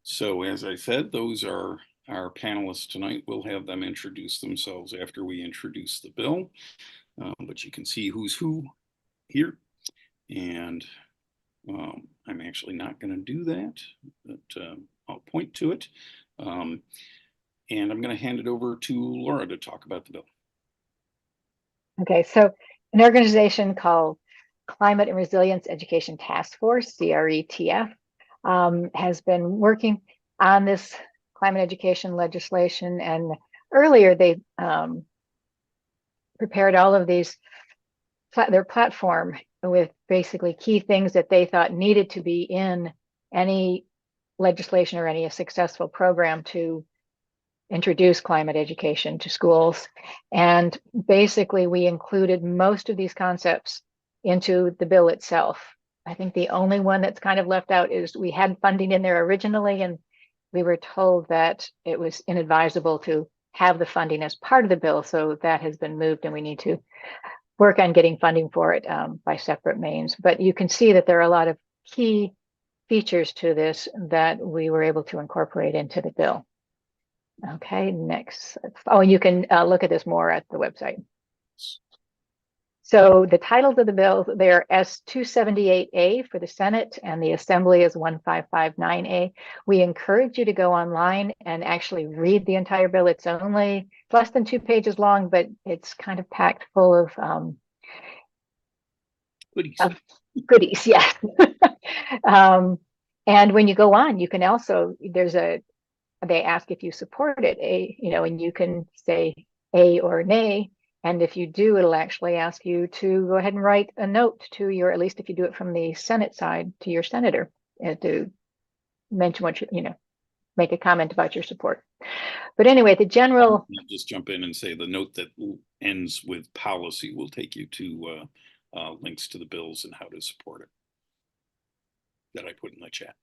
So as I said, those are our panelists tonight. We'll have them introduce themselves after we introduce the bill, but you can see who's who here. And I'm actually not going to do that, but I'll point to it. And I'm going to hand it over to Laura to talk about the bill. Okay, so an organization called Climate and Resilience Education Task Force, CRETF, has been working on this climate education legislation, and earlier they prepared all of these, their platform with basically key things that they thought needed to be in any legislation or any successful program to introduce climate education to schools. And basically we included most of these concepts into the bill itself. I think the only one that's kind of left out is we had funding in there originally, and we were told that it was inadvisable to have the funding as part of the bill. So that has been moved, and we need to work on getting funding for it by separate means. But you can see that there are a lot of key features to this that we were able to incorporate into the bill. Okay, next. Oh, you can look at this more at the website. So the titles of the bill, they're S278A for the Senate, and the Assembly is 1559A. We encourage you to go online and actually read the entire bill. It's only less than 2 pages long, but it's kind of packed full of goodies, yeah. And when you go on, you can also, they ask if you support it, and you can say A or nay. And if you do, it'll actually ask you to go ahead and write a note to your, at least if you do it from the Senate side, to your senator to mention what make a comment about your support. But anyway, the general. I'll just jump in and say the note that ends with policy will take you to links to the bills and how to support it that I put in the chat.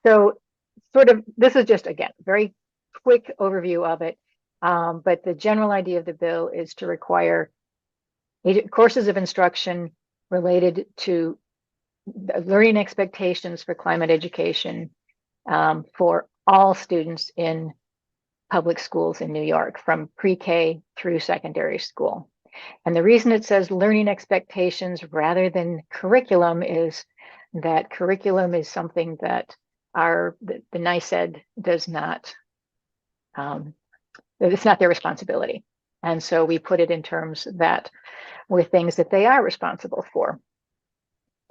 So sort of, this is just, again, very quick overview of it. But the general idea of the bill is to require courses of instruction related to learning expectations for climate education for all students in public schools in New York, from pre-K through secondary school. And the reason it says learning expectations rather than curriculum is that curriculum is something that the NICED does not, it's not their responsibility. And so we put it in terms that were things that they are responsible for.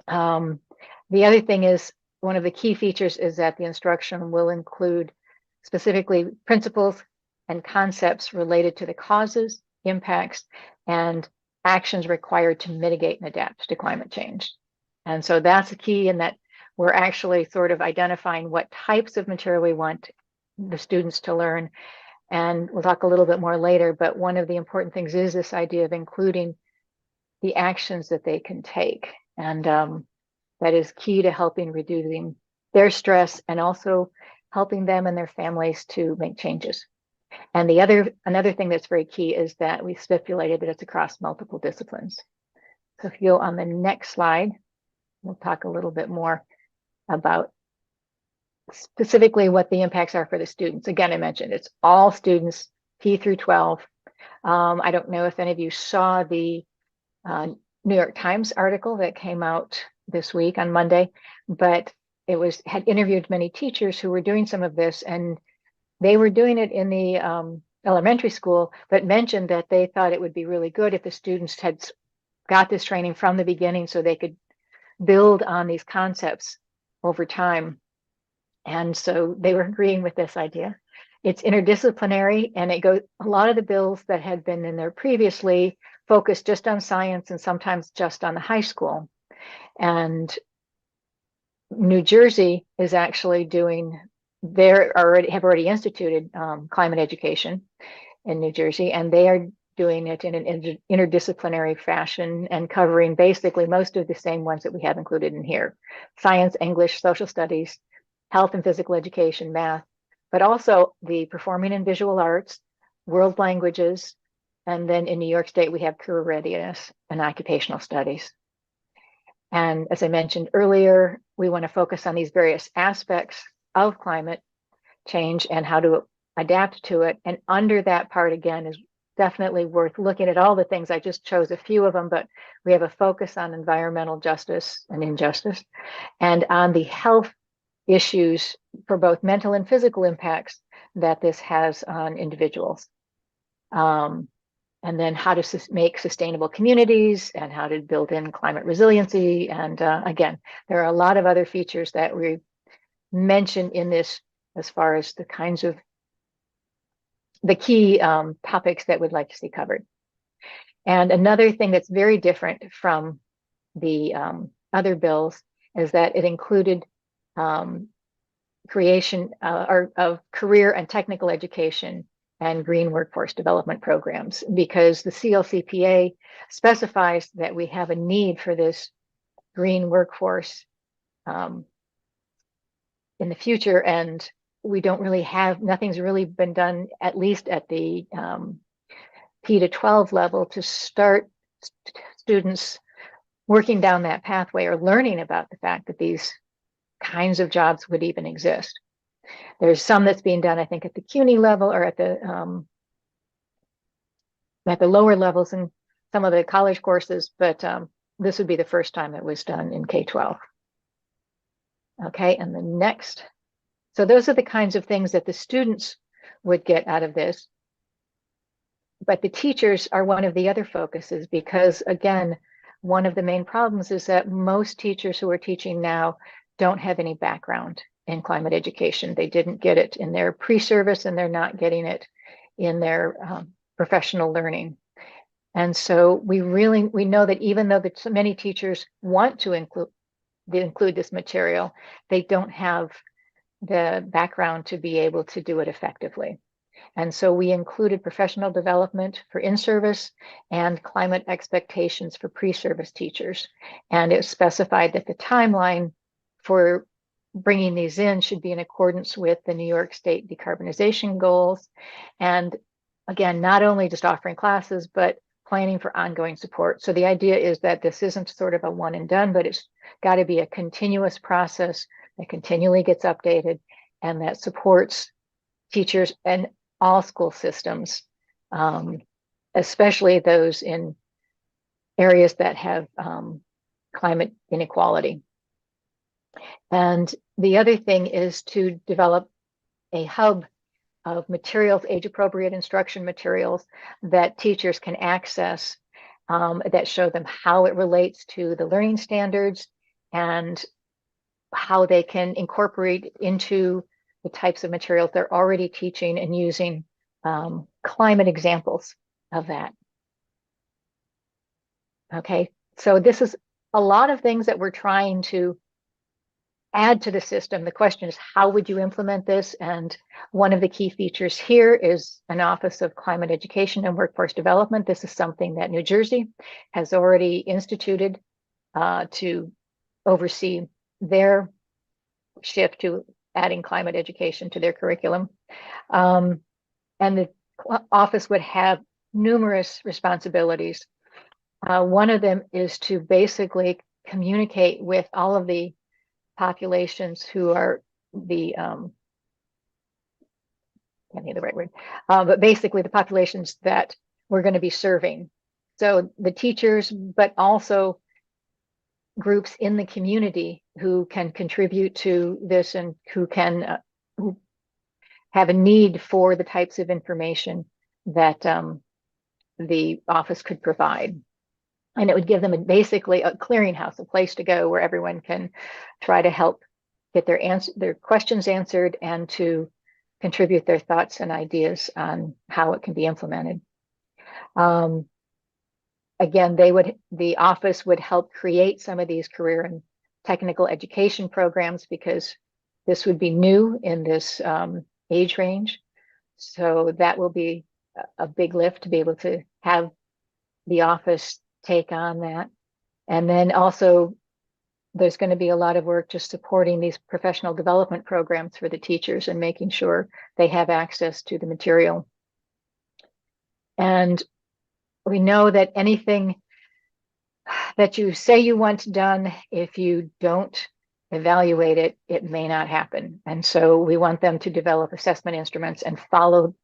The other thing is, one of the key features is that the instruction will include specifically principles and concepts related to the causes, impacts, and actions required to mitigate and adapt to climate change. And so that's the key, in that we're actually sort of identifying what types of material we want the students to learn. And we'll talk a little bit more later, but one of the important things is this idea of including the actions that they can take. And that is key to helping reducing their stress and also helping them and their families to make changes. And another thing that's very key is that we stipulated that it's across multiple disciplines. So if you go on the next slide, we'll talk a little bit more about specifically what the impacts are for the students. Again, I mentioned it's all students, P through 12. I don't know if any of you saw the New York Times article that came out this week on Monday, but it had interviewed many teachers who were doing some of this, and they were doing it in the elementary school, but mentioned that they thought it would be really good if the students had got this training from the beginning so they could build on these concepts over time. And so they were agreeing with this idea. It's interdisciplinary, and a lot of the bills that had been in there previously focused just on science and sometimes just on the high school. And New Jersey is actually have already instituted climate education in New Jersey, and they are doing it in an interdisciplinary fashion and covering basically most of the same ones that we have included in here: science, English, social studies, health and physical education, math, but also the performing and visual arts, world languages, and then in New York State, we have career readiness and occupational studies. And as I mentioned earlier, we want to focus on these various aspects of climate change and how to adapt to it. And under that part, again, is definitely worth looking at all the things. I just chose a few of them, but we have a focus on environmental justice and injustice and on the health issues for both mental and physical impacts that this has on individuals. And then how to make sustainable communities and how to build in climate resiliency. And again, there are a lot of other features that we mentioned in this as far as the kinds of the key topics that we'd like to see covered. And another thing that's very different from the other bills is that it included creation of career and technical education and green workforce development programs, because the CLCPA specifies that we have a need for this green workforce in the future, and we don't really have, nothing's really been done, at least at the P to 12 level, to start students working down that pathway or learning about the fact that these kinds of jobs would even exist. There's some that's being done, I think, at the CUNY level or at the lower levels in some of the college courses, but this would be the first time it was done in K-12. Okay, and the next. So those are the kinds of things that the students would get out of this. But the teachers are one of the other focuses, because again, one of the main problems is that most teachers who are teaching now don't have any background in climate education. They didn't get it in their pre-service, and they're not getting it in their professional learning. And so we know that even though that so many teachers want to include this material, they don't have the background to be able to do it effectively. And so we included professional development for in-service and climate expectations for pre-service teachers. And it specified that the timeline for bringing these in should be in accordance with the New York State decarbonization goals. And again, not only just offering classes, but planning for ongoing support. So the idea is that this isn't sort of a one and done, but it's got to be a continuous process that continually gets updated and that supports teachers and all school systems, especially those in areas that have climate inequality. And the other thing is to develop a hub of materials, age-appropriate instruction materials that teachers can access that show them how it relates to the learning standards and how they can incorporate into the types of materials they're already teaching and using climate examples of that. Okay, so this is a lot of things that we're trying to add to the system. The question is, how would you implement this? And one of the key features here is an Office of Climate Education and Workforce Development. This is something that New Jersey has already instituted to oversee their shift to adding climate education to their curriculum. And the office would have numerous responsibilities. One of them is to basically communicate with all of the populations who are the, can't think of the right word, but basically the populations that we're going to be serving. So the teachers, but also groups in the community who can contribute to this and who can who have a need for the types of information that the office could provide. And it would give them basically a clearinghouse, a place to go where everyone can try to help get their questions answered and to contribute their thoughts and ideas on how it can be implemented. Again, the office would help create some of these career and technical education programs, because this would be new in this age range. So that will be a big lift to be able to have the office take on that. And then also there's going to be a lot of work just supporting these professional development programs for the teachers and making sure they have access to the material. And we know that anything that you say you want done, if you don't evaluate it, it may not happen. And so we want them to develop assessment instruments and follow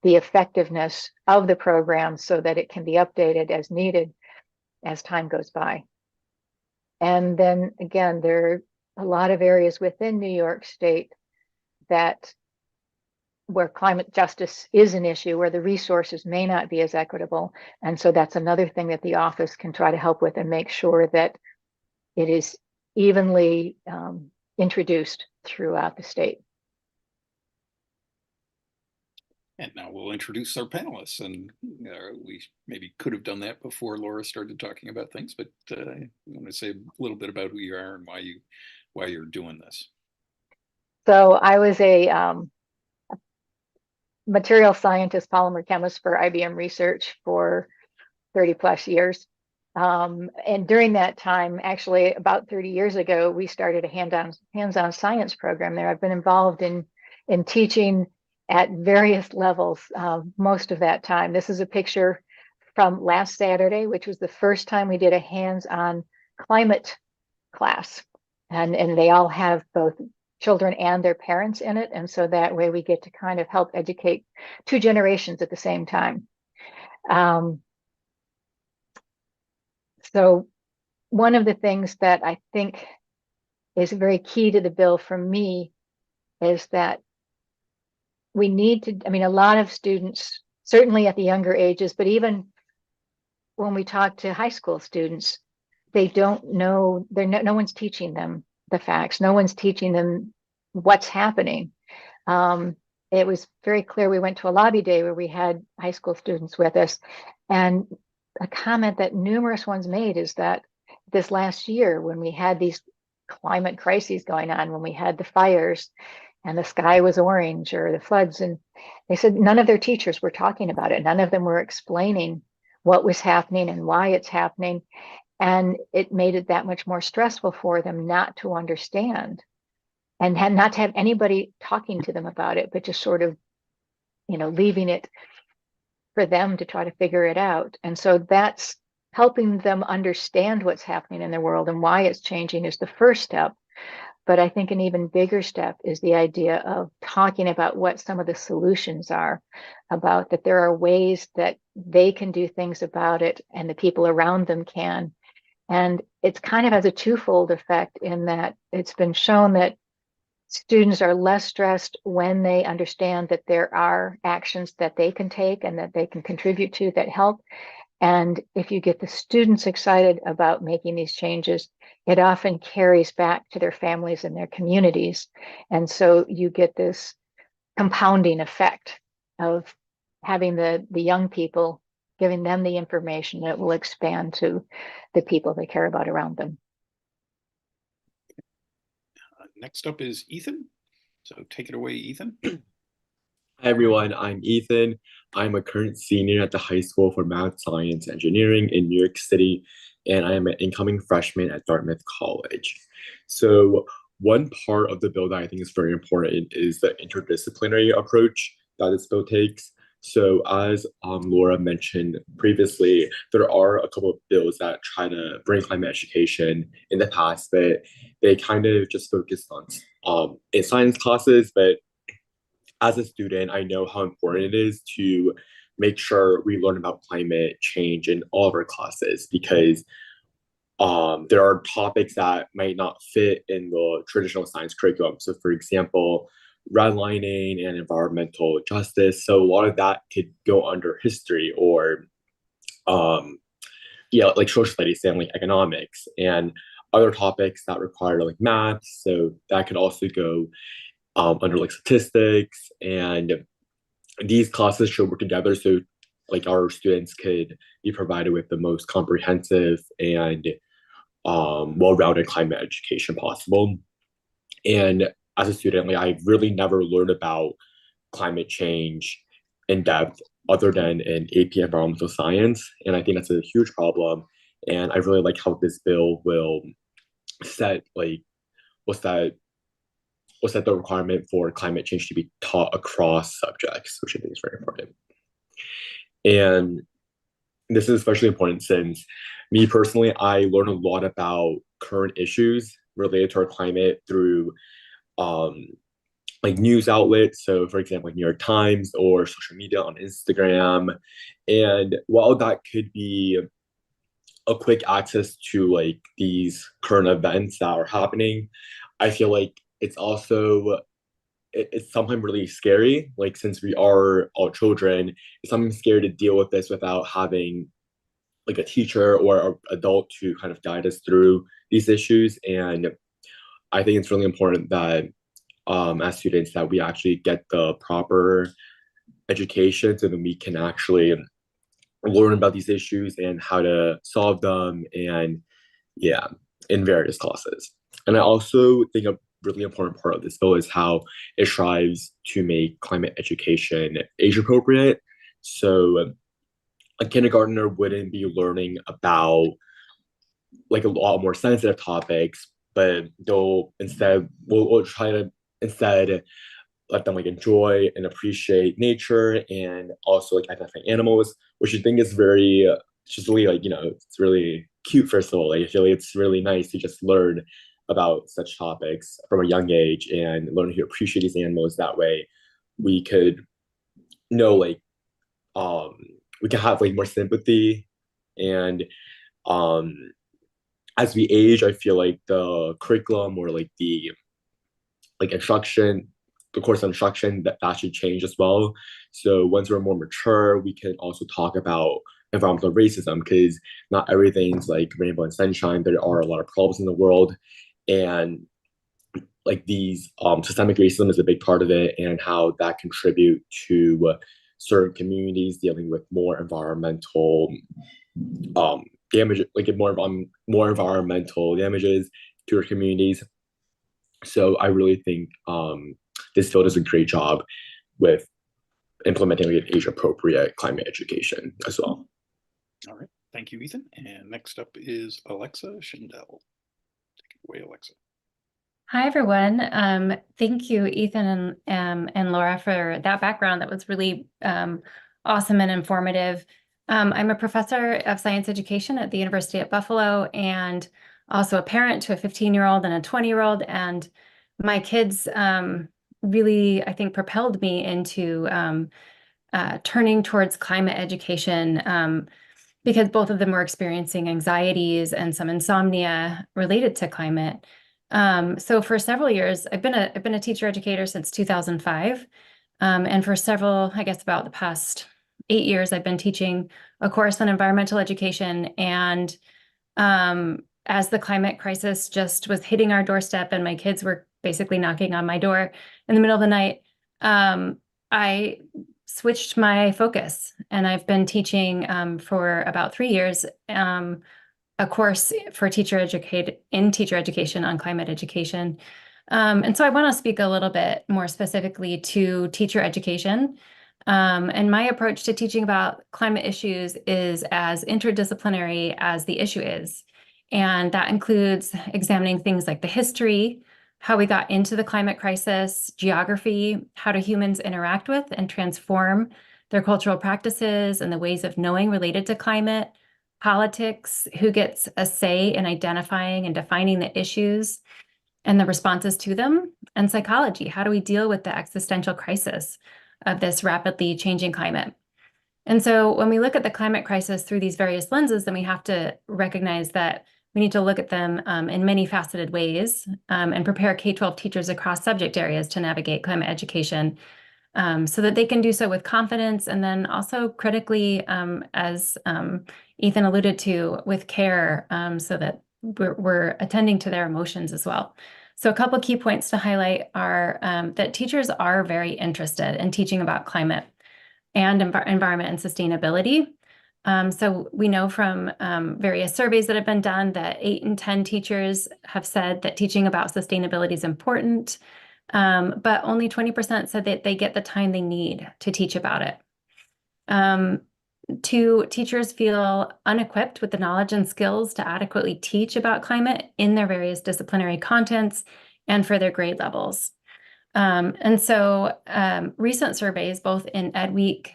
the effectiveness of the program so that it can be updated as needed as time goes by. And then again, there are a lot of areas within New York State that where climate justice is an issue, where the resources may not be as equitable. And so that's another thing that the office can try to help with and make sure that it is evenly introduced throughout the state. And now we'll introduce our panelists, and we maybe could have done that before Laura started talking about things, but I want to say a little bit about who you are and why you're doing this. So I was a material scientist, polymer chemist for IBM Research for 30 plus years. And during that time, actually about 30 years ago, we started a hands-on science program there. I've been involved in teaching at various levels most of that time. This is a picture from last Saturday, which was the first time we did a hands-on climate class. And they all have both children and their parents in it. And so that way we get to kind of help educate two generations at the same time. So one of the things that I think is very key to the bill for me is that we need to, I mean, a lot of students, certainly at the younger ages, but even when we talk to high school students, they don't know, no one's teaching them the facts. No one's teaching them what's happening. It was very clear. We went to a lobby day where we had high school students with us, and a comment that numerous ones made is that this last year, when we had these climate crises going on, when we had the fires and the sky was orange or the floods, and they said none of their teachers were talking about it. None of them were explaining what was happening and why it's happening. And it made it that much more stressful for them not to understand and not to have anybody talking to them about it, but just sort of, leaving it for them to try to figure it out. And so that's helping them understand what's happening in their world and why it's changing is the first step. But I think an even bigger step is the idea of talking about what some of the solutions are, about that there are ways that they can do things about it and the people around them can. And it's kind of has a twofold effect in that it's been shown that students are less stressed when they understand that there are actions that they can take and that they can contribute to that help. And if you get the students excited about making these changes, it often carries back to their families and their communities. And so you get this compounding effect of having the young people, giving them the information that will expand to the people they care about around them. Next up is Ethan. So take it away, Ethan. Hi everyone, I'm Ethan. I'm a current senior at the High School for Math, Science, Engineering in New York City, and I am an incoming freshman at Dartmouth College. So one part of the bill that I think is very important is the interdisciplinary approach that this bill takes. So as Laura mentioned previously, there are a couple of bills that try to bring climate education in the past, but they kind of just focused on in science classes. But as a student, I know how important it is to make sure we learn about climate change in all of our classes, because there are topics that might not fit in the traditional science curriculum. So for example, redlining and environmental justice. So a lot of that could go under history or like social studies and like economics and other topics that require like math. So that could also go under like statistics, and these classes should work together so like our students could be provided with the most comprehensive and well-rounded climate education possible. And as a student, like I really never learned about climate change in depth other than in AP environmental science, and I think that's a huge problem. And I really like how this bill will set the requirement for climate change to be taught across subjects, which I think is very important. And this is especially important since me personally, I learn a lot about current issues related to our climate through um, like news outlets. So, for example, like New York Times or social media on Instagram. And while that could be a quick access to like these current events that are happening, I feel like it's also it's sometimes really scary. Like since we are all children, it's sometimes scary to deal with this without having like a teacher or an adult to kind of guide us through these issues. And I think it's really important that as students that we actually get the proper education so that we can actually learn about these issues and how to solve them and yeah, in various classes. And I also think a really important part of this bill is how it strives to make climate education age appropriate. So a kindergartner wouldn't be learning about like a lot more sensitive topics, but they'll instead we'll try to instead let them like enjoy and appreciate nature and also like identify animals, which I think is very just really like it's really cute. First of all, like I feel like it's really nice to just learn about such topics from a young age and learn to appreciate these animals. That way, we could know like um we can have like more sympathy and um as we age, I feel like the curriculum or like the like instruction, the course of instruction that should change as well. So once we're more mature, we can also talk about environmental racism because not everything's like rainbow and sunshine. There are a lot of problems in the world, and like these systemic racism is a big part of it, and how that contribute to certain communities dealing with more environmental damage, like more environmental damages to our communities. So I really think this field does a great job with implementing like, age appropriate climate education as well. All right. Thank you, Ethan. And next up is Alexa Schindel. Take it away, Alexa. Hi, everyone. Thank you, Ethan and Laura, for that background. That was really awesome and informative. I'm a professor of science education at the University at Buffalo and also a parent to a 15-year-old and a 20-year-old. And my kids really, I think, propelled me into turning towards climate education because both of them were experiencing anxieties and some insomnia related to climate. So for several years, I've been a teacher educator since 2005. And for several, I guess about the past 8 years, I've been teaching a course on environmental education. And as the climate crisis just was hitting our doorstep and my kids were basically knocking on my door in the middle of the night, I switched my focus, and I've been teaching for about 3 years a course for teacher education on climate education. And so I want to speak a little bit more specifically to teacher education. And my approach to teaching about climate issues is as interdisciplinary as the issue is. And that includes examining things like the history, how we got into the climate crisis, geography, how do humans interact with and transform their cultural practices and the ways of knowing related to climate, politics, who gets a say in identifying and defining the issues and the responses to them, and psychology, how do we deal with the existential crisis of this rapidly changing climate. And so when we look at the climate crisis through these various lenses, then we have to recognize that we need to look at them in many faceted ways and prepare K-12 teachers across subject areas to navigate climate education so that they can do so with confidence and then also critically, as Ethan alluded to, with care so that we're attending to their emotions as well. So a couple key points to highlight are that teachers are very interested in teaching about climate and environment and sustainability. So we know from various surveys that have been done that 8 in 10 teachers have said that teaching about sustainability is important, but only 20% said that they get the time they need to teach about it. 2, teachers feel unequipped with the knowledge and skills to adequately teach about climate in their various disciplinary contents and for their grade levels. And so recent surveys, both in EdWeek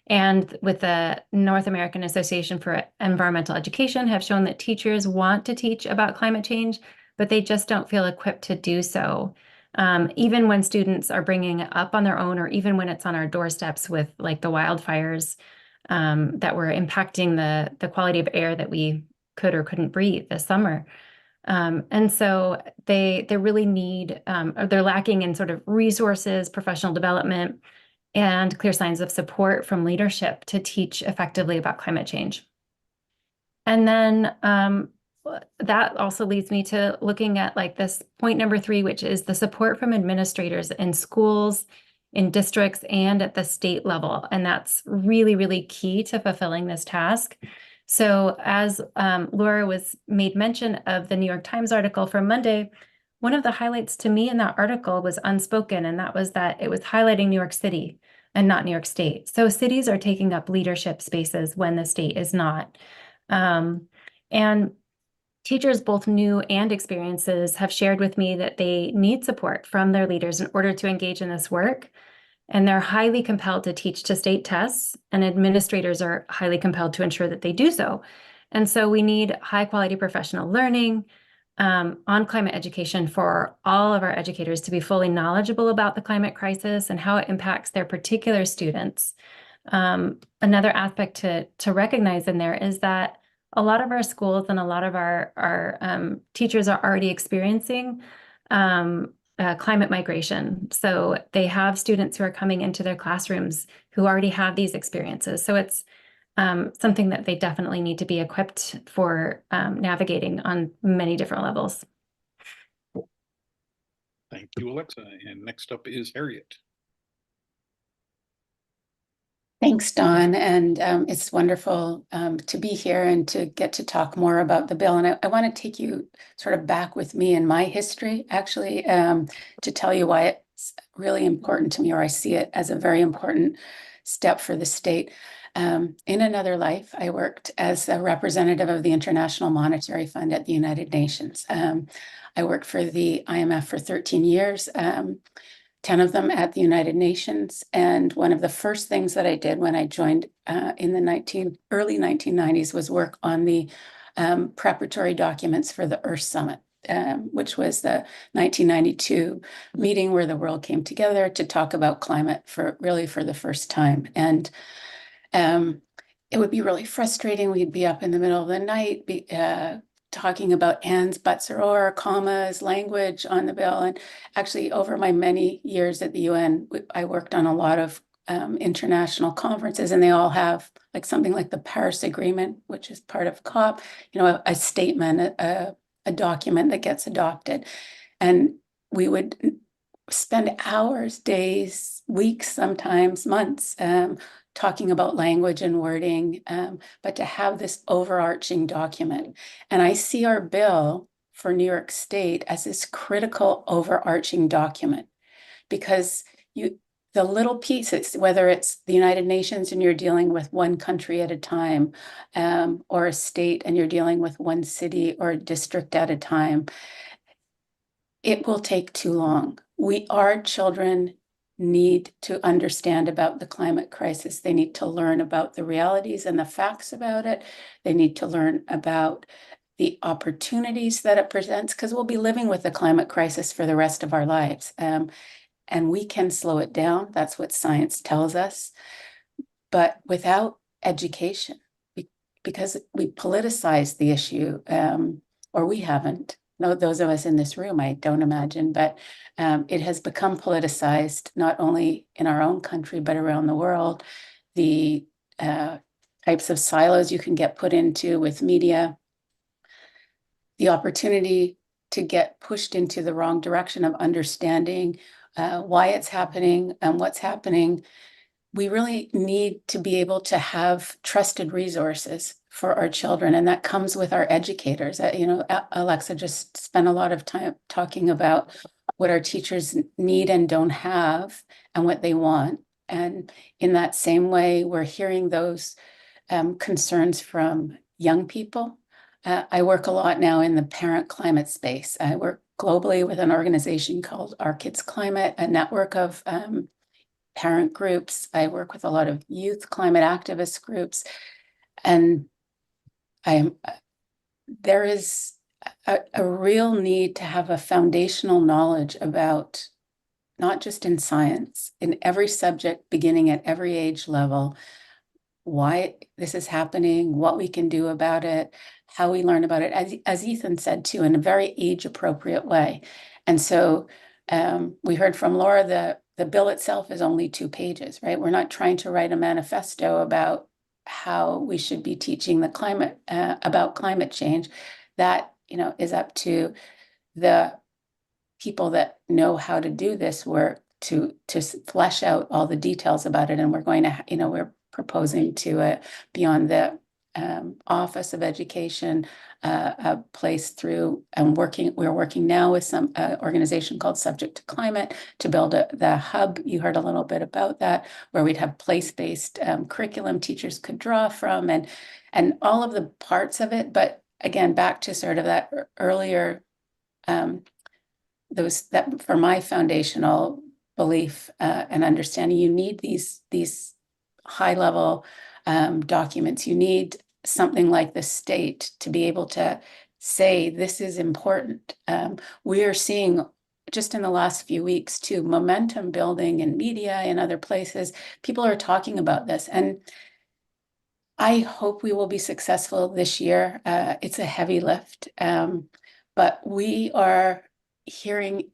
and with the North American Association for Environmental Education have shown that teachers want to teach about climate change, but they just don't feel equipped to do so. Even when students are bringing it up on their own, or even when it's on our doorsteps with like the wildfires that were impacting the quality of air that we could or couldn't breathe this summer. And so they really need, or they're lacking in sort of resources, professional development, and clear signs of support from leadership to teach effectively about climate change. And then that also leads me to looking at like this point number 3, which is the support from administrators in schools, in districts, and at the state level. And that's really, really key to fulfilling this task. So as Laura made mention of the New York Times article from Monday, one of the highlights to me in that article was unspoken, and that was that it was highlighting New York City and not New York State. So cities are taking up leadership spaces when the state is not. And teachers, both new and experiences, have shared with me that they need support from their leaders in order to engage in this work. And they're highly compelled to teach to state tests, and administrators are highly compelled to ensure that they do so. And so we need high quality professional learning on climate education for all of our educators to be fully knowledgeable about the climate crisis and how it impacts their particular students. Another aspect to recognize in there is that a lot of our schools and a lot of our teachers are already experiencing climate migration. So they have students who are coming into their classrooms who already have these experiences. So it's something that they definitely need to be equipped for navigating on many different levels. Thank you, Alexa. And next up is Harriet. Thanks, Dawn, and it's wonderful to be here and to get to talk more about the bill. And I want to take you sort of back with me in my history, actually, to tell you why it's really important to me, or I see it as a very important step for the state. In another life, I worked as a representative of the International Monetary Fund at the United Nations. I worked for the IMF for 13 years. 10 of them at the United Nations. And one of the first things that I did when I joined in the early 1990s was work on the preparatory documents for the Earth Summit, which was the 1992 meeting where the world came together to talk about climate for the first time. And it would be really frustrating. We'd be up in the middle of the night, talking about ands, buts, or commas, language on the bill. And actually, over my many years at the UN, I worked on a lot of international conferences, and they all have like something like the Paris Agreement, which is part of COP, a statement, a document that gets adopted. And we would spend hours, days, weeks, sometimes months talking about language and wording, but to have this overarching document. And I see our bill for New York State as this critical overarching document, because the little pieces, whether it's the United Nations and you're dealing with one country at a time, or a state and you're dealing with one city or a district at a time, it will take too long. Our children need to understand about the climate crisis. They need to learn about the realities and the facts about it. They need to learn about the opportunities that it presents, because we'll be living with the climate crisis for the rest of our lives. And we can slow it down. That's what science tells us. But without education, because we politicize the issue, or we haven't. No, those of us in this room, I don't imagine, but it has become politicized, not only in our own country, but around the world. The types of silos you can get put into with media, the opportunity to get pushed into the wrong direction of understanding why it's happening and what's happening. We really need to be able to have trusted resources for our children, and that comes with our educators. Alexa just spent a lot of time talking about what our teachers need and don't have and what they want. And in that same way, we're hearing those concerns from young people. I work a lot now in the parent climate space. I work globally with an organization called Our Kids Climate, a network of parent groups. I work with a lot of youth climate activist groups, and there is a real need to have a foundational knowledge about, not just in science, in every subject, beginning at every age level, why this is happening, what we can do about it, how we learn about it, as Ethan said too, in a very age-appropriate way. And so we heard from Laura, the bill itself is only 2 pages, right? We're not trying to write a manifesto about how we should be teaching the climate, about climate change. That, is up to the people that know how to do this work to flesh out all the details about it. And we're going to, we're proposing to beyond the Office of Education, a place through, and we're working now with some organization called Subject to Climate to build the hub. You heard a little bit about that, where we'd have place-based curriculum teachers could draw from, and all of the parts of it. But again, back to sort of that earlier, that for my foundational belief and understanding, you need these high-level documents. You need something like the state to be able to say this is important. We are seeing, just in the last few weeks too, momentum building in media and other places. People are talking about this, and I hope we will be successful this year. It's a heavy lift, but we are hearing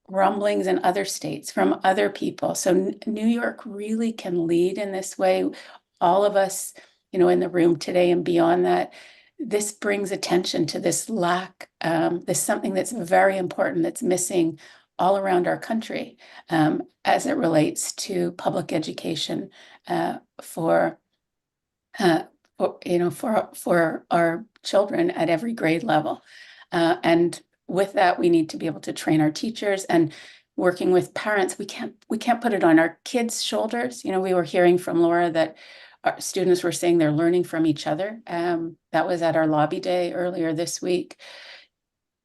rumblings in other states from other people. So New York really can lead in this way. All of us, in the room today and beyond that, this brings attention to this lack, this something that's very important that's missing all around our country as it relates to public education for our children at every grade level. And with that, we need to be able to train our teachers, and working with parents. We can't put it on our kids' shoulders. We were hearing from Laura that our students were saying they're learning from each other. That was at our lobby day earlier this week.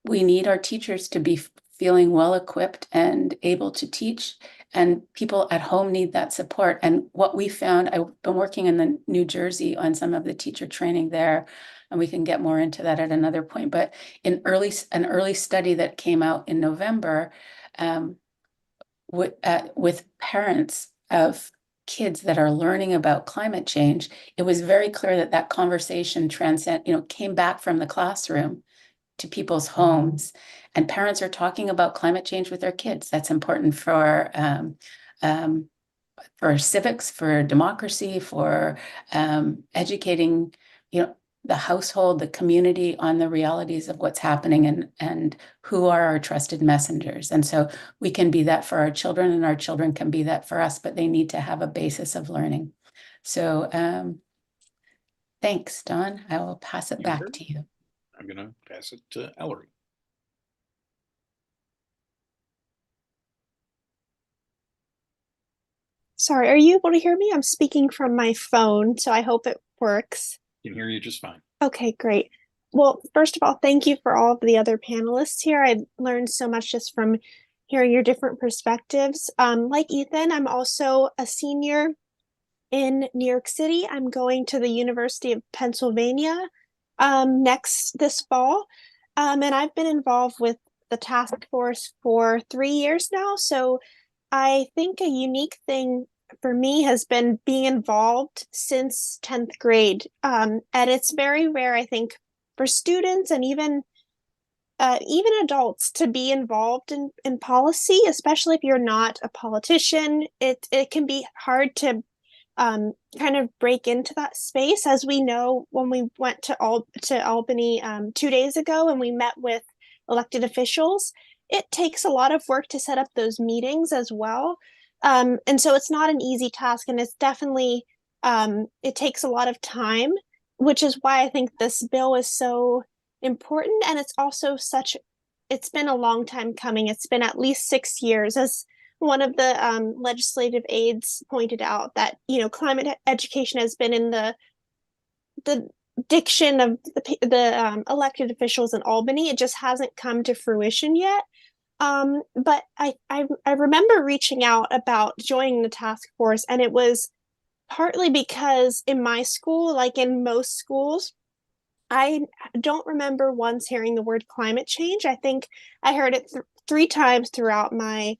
We need our teachers to be feeling well equipped and able to teach, and people at home need that support. And what we found, I've been working in the New Jersey on some of the teacher training there, and we can get more into that at another point. But an early study that came out in November with parents of kids that are learning about climate change, it was very clear that conversation came back from the classroom to people's homes, and parents are talking about climate change with their kids. That's important for civics, for democracy, for educating, the household, the community on the realities of what's happening, and who are our trusted messengers. And so we can be that for our children, and our children can be that for us, but they need to have a basis of learning. So thanks, Dawn. I will pass it back to you. I'm going to pass it to Ellery. Sorry, are you able to hear me? I'm speaking from my phone, so I hope it works. I can hear you just fine. Okay, great. Well, first of all, thank you for all of the other panelists here. I learned so much just from hearing your different perspectives. Like Ethan, I'm also a senior in New York City. I'm going to the University of Pennsylvania this fall. And I've been involved with the task force for 3 years now. So I think a unique thing for me has been being involved since 10th grade. And it's very rare, I think, for students and even adults to be involved in policy, especially if you're not a politician. It can be hard to kind of break into that space. As we know, when we went to Albany 2 days ago and we met with elected officials, it takes a lot of work to set up those meetings as well. And so it's not an easy task, and it's definitely, it takes a lot of time, which is why I think this bill is so important. And it's also it's been a long time coming. It's been at least 6 years, as one of the legislative aides pointed out, that, climate education has been in the diction of the elected officials in Albany. It just hasn't come to fruition yet. But I remember reaching out about joining the task force, and it was partly because in my school, like in most schools, I don't remember once hearing the word climate change. I think I heard it 3 times throughout my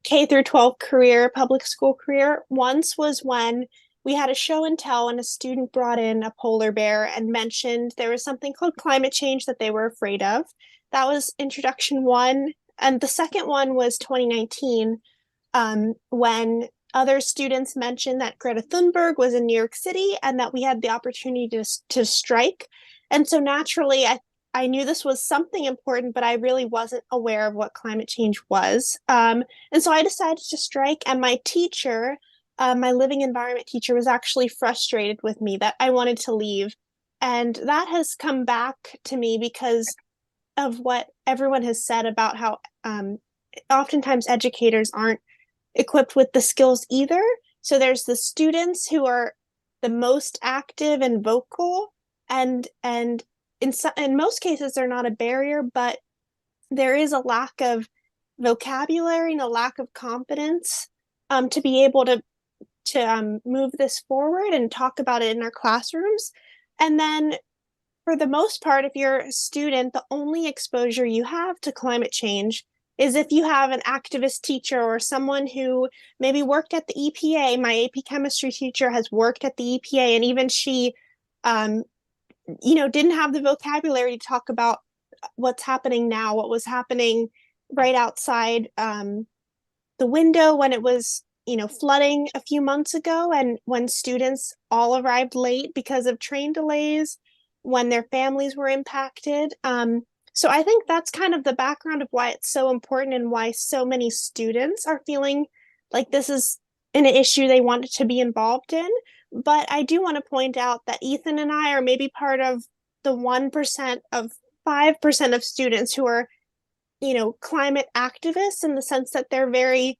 K through 12 career, public school career. Once was when we had a show and tell, and a student brought in a polar bear and mentioned there was something called climate change that they were afraid of. That was introduction one. And the second one was 2019, when other students mentioned that Greta Thunberg was in New York City and that we had the opportunity to strike. And so naturally, I knew this was something important, but I really wasn't aware of what climate change was. And so I decided to strike, and my teacher, my living environment teacher, was actually frustrated with me that I wanted to leave. And that has come back to me because of what everyone has said about how oftentimes educators aren't equipped with the skills either. So there's the students who are the most active and vocal, and in most cases they're not a barrier, but there is a lack of vocabulary and a lack of confidence to be able to move this forward and talk about it in our classrooms. And then for the most part, if you're a student, the only exposure you have to climate change is if you have an activist teacher or someone who maybe worked at the EPA. My AP chemistry teacher has worked at the EPA, and even she, didn't have the vocabulary to talk about what's happening now, what was happening right outside the window when it was, flooding a few months ago, and when students all arrived late because of train delays, when their families were impacted. So I think that's kind of the background of why it's so important and why so many students are feeling like this is an issue they want to be involved in. But I do want to point out that Ethan and I are maybe part of the 1% of 5% of students who are, climate activists, in the sense that they're very,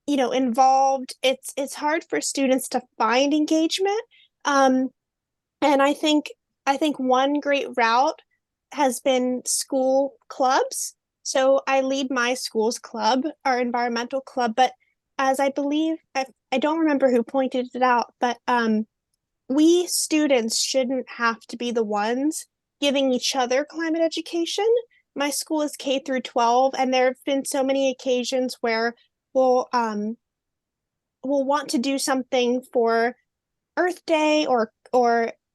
involved. It's hard for students to find engagement. And I think one great route has been school clubs. So I lead my school's club, our environmental club, but as I believe, I don't remember who pointed it out, but we students shouldn't have to be the ones giving each other climate education. My school is K through 12, and there have been so many occasions where we'll want to do something for Earth Day, or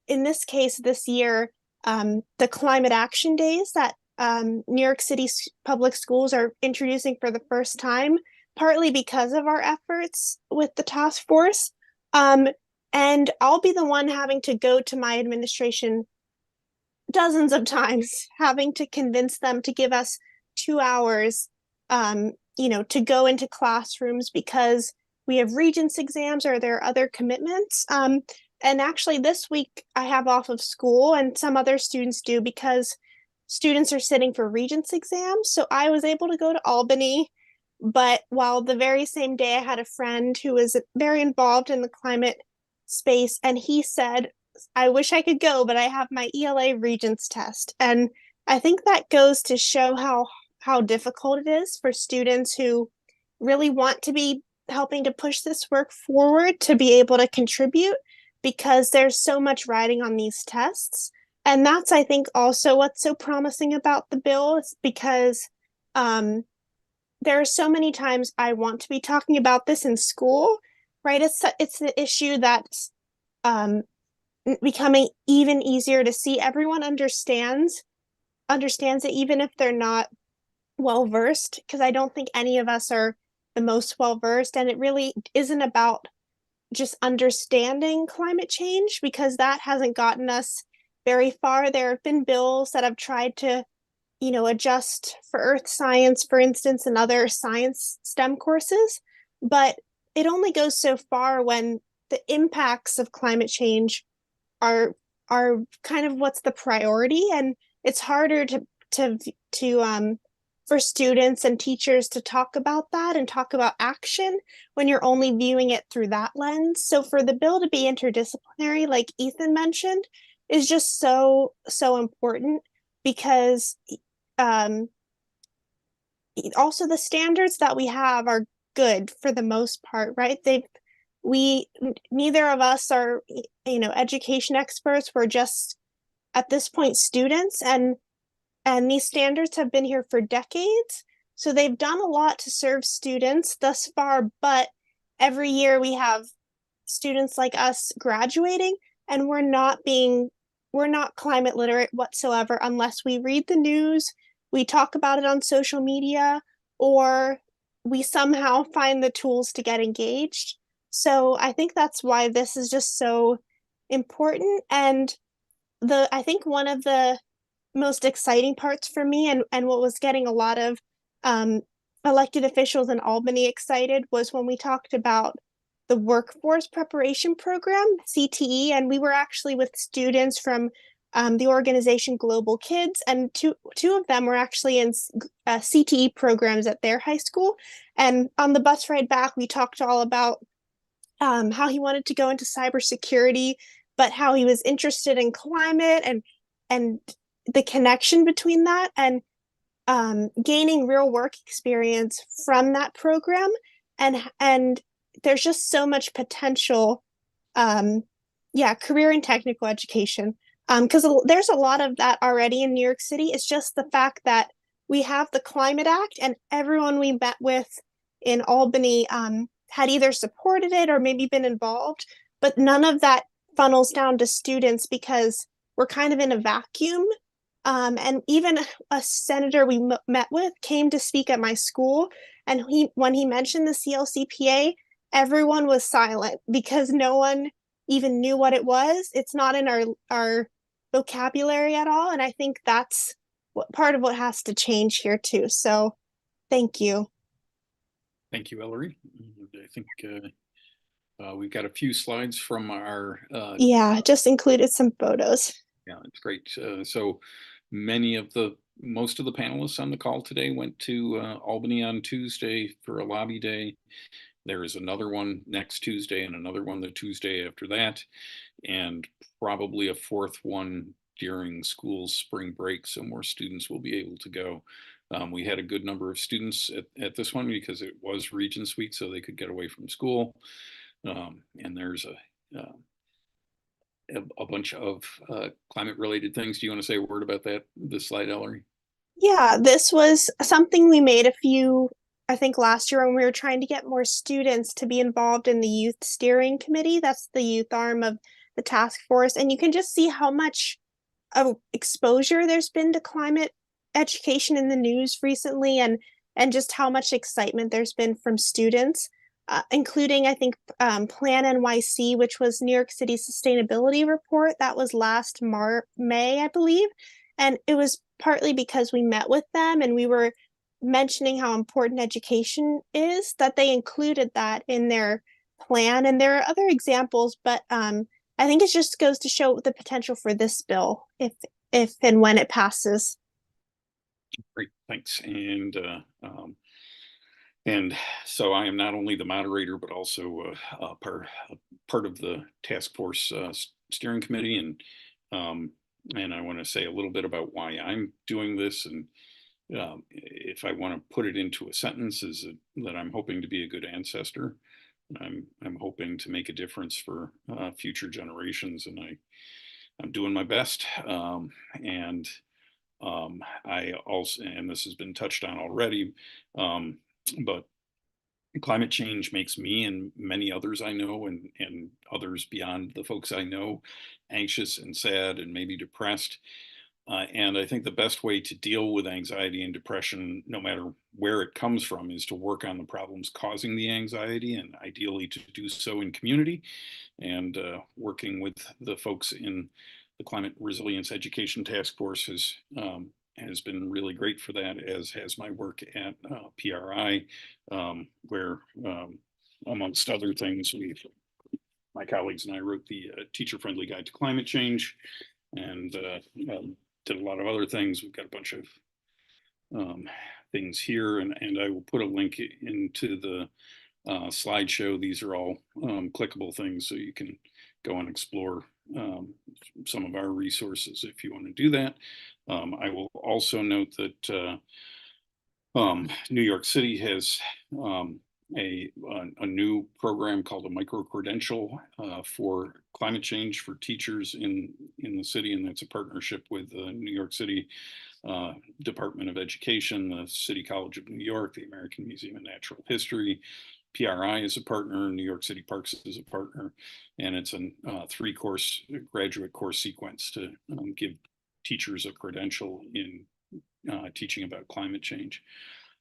in this case this year, the climate action days that New York City public schools are introducing for the first time, partly because of our efforts with the task force. And I'll be the one having to go to my administration dozens of times, having to convince them to give us 2 hours, to go into classrooms because we have regents exams or there are other commitments. And actually this week I have off of school, and some other students do, because students are sitting for regents exams. So I was able to go to Albany, but while the very same day I had a friend who was very involved in the climate space, and he said, I wish I could go, but I have my ELA regents test. And I think that goes to show how difficult it is for students who really want to be helping to push this work forward to be able to contribute, because there's so much riding on these tests. And that's, I think, also what's so promising about the bill, is because there are so many times I want to be talking about this in school, right? It's an issue that's becoming even easier to see. Everyone understands it, even if they're not well versed, because I don't think any of us are the most well versed, and it really isn't about just understanding climate change, because that hasn't gotten us very far. There have been bills that have tried to, adjust for earth science, for instance, and other science STEM courses, but it only goes so far when the impacts of climate change are kind of what's the priority. And it's harder to for students and teachers to talk about that and talk about action when you're only viewing it through that lens. So for the bill to be interdisciplinary, like Ethan mentioned, is just so important, because also the standards that we have are good for the most part, right? Neither of us are, education experts. We're just at this point students, and these standards have been here for decades. So they've done a lot to serve students thus far, but every year we have students like us graduating, and we're not climate literate whatsoever unless we read the news, we talk about it on social media, or we somehow find the tools to get engaged. So I think that's why this is just so important. And I think one of the most exciting parts for me, and what was getting a lot of elected officials in Albany excited, was when we talked about the workforce preparation program, CTE, and we were actually with students from the organization Global Kids, and two of them were actually in CTE programs at their high school. And on the bus ride back, we talked all about how he wanted to go into cybersecurity, but how he was interested in climate and the connection between that, and gaining real work experience from that program. And there's just so much potential, career and technical education, because there's a lot of that already in New York City. It's just the fact that we have the Climate Act, and everyone we met with in Albany had either supported it or maybe been involved, but none of that funnels down to students because we're kind of in a vacuum. And even a senator we met with came to speak at my school, and when he mentioned the CLCPA, everyone was silent because no one even knew what it was. It's not in our vocabulary at all, and I think that's part of what has to change here too. So thank you. Thank you, Ellery. I think we've got a few slides from our just included some photos. Yeah, it's great. So most of the panelists on the call today went to Albany on Tuesday for a lobby day. There is another one next Tuesday and another one the Tuesday after that, and probably a fourth one during school's spring break, so more students will be able to go. We had a good number of students at this one because it was Regents Week, so they could get away from school. And there's a bunch of climate related things. Do you want to say a word about this slide, Ellery? Yeah, this was something we made I think last year when we were trying to get more students to be involved in the youth steering committee. That's the youth arm of the task force. And you can just see how much of exposure there's been to climate education in the news recently, and just how much excitement there's been from students, including, I think, Plan NYC, which was New York City's sustainability report. That was last May, I believe. And it was partly because we met with them and we were mentioning how important education is, that they included that in their plan. And there are other examples, but I think it just goes to show the potential for this bill if and when it passes. Great, thanks. And so I am not only the moderator, but also part of the task force steering committee. And I want to say a little bit about why I'm doing this. And if I want to put it into a sentence, is that I'm hoping to be a good ancestor. I'm hoping to make a difference for future generations, and I'm doing my best. I also, and this has been touched on already, but climate change makes me and many others I know, and others beyond the folks I know, anxious and sad and maybe depressed. And I think the best way to deal with anxiety and depression, no matter where it comes from, is to work on the problems causing the anxiety, and ideally to do so in community. And working with the folks in the Climate Resilience Education Task Force has been really great for that, as has my work at PRI, where amongst other things, my colleagues and I wrote the Teacher-Friendly Guide to Climate Change, and did a lot of other things. We've got a bunch of things here, and I will put a link into the slideshow. These are all clickable things, so you can go and explore some of our resources if you want to do that. I will also note that New York City has a new program called a micro-credential for climate change for teachers in the city, and that's a partnership with the New York City Department of Education, the City College of New York, the American Museum of Natural History. PRI is a partner, New York City Parks is a partner, and it's a 3-course graduate course sequence to give teachers a credential in teaching about climate change.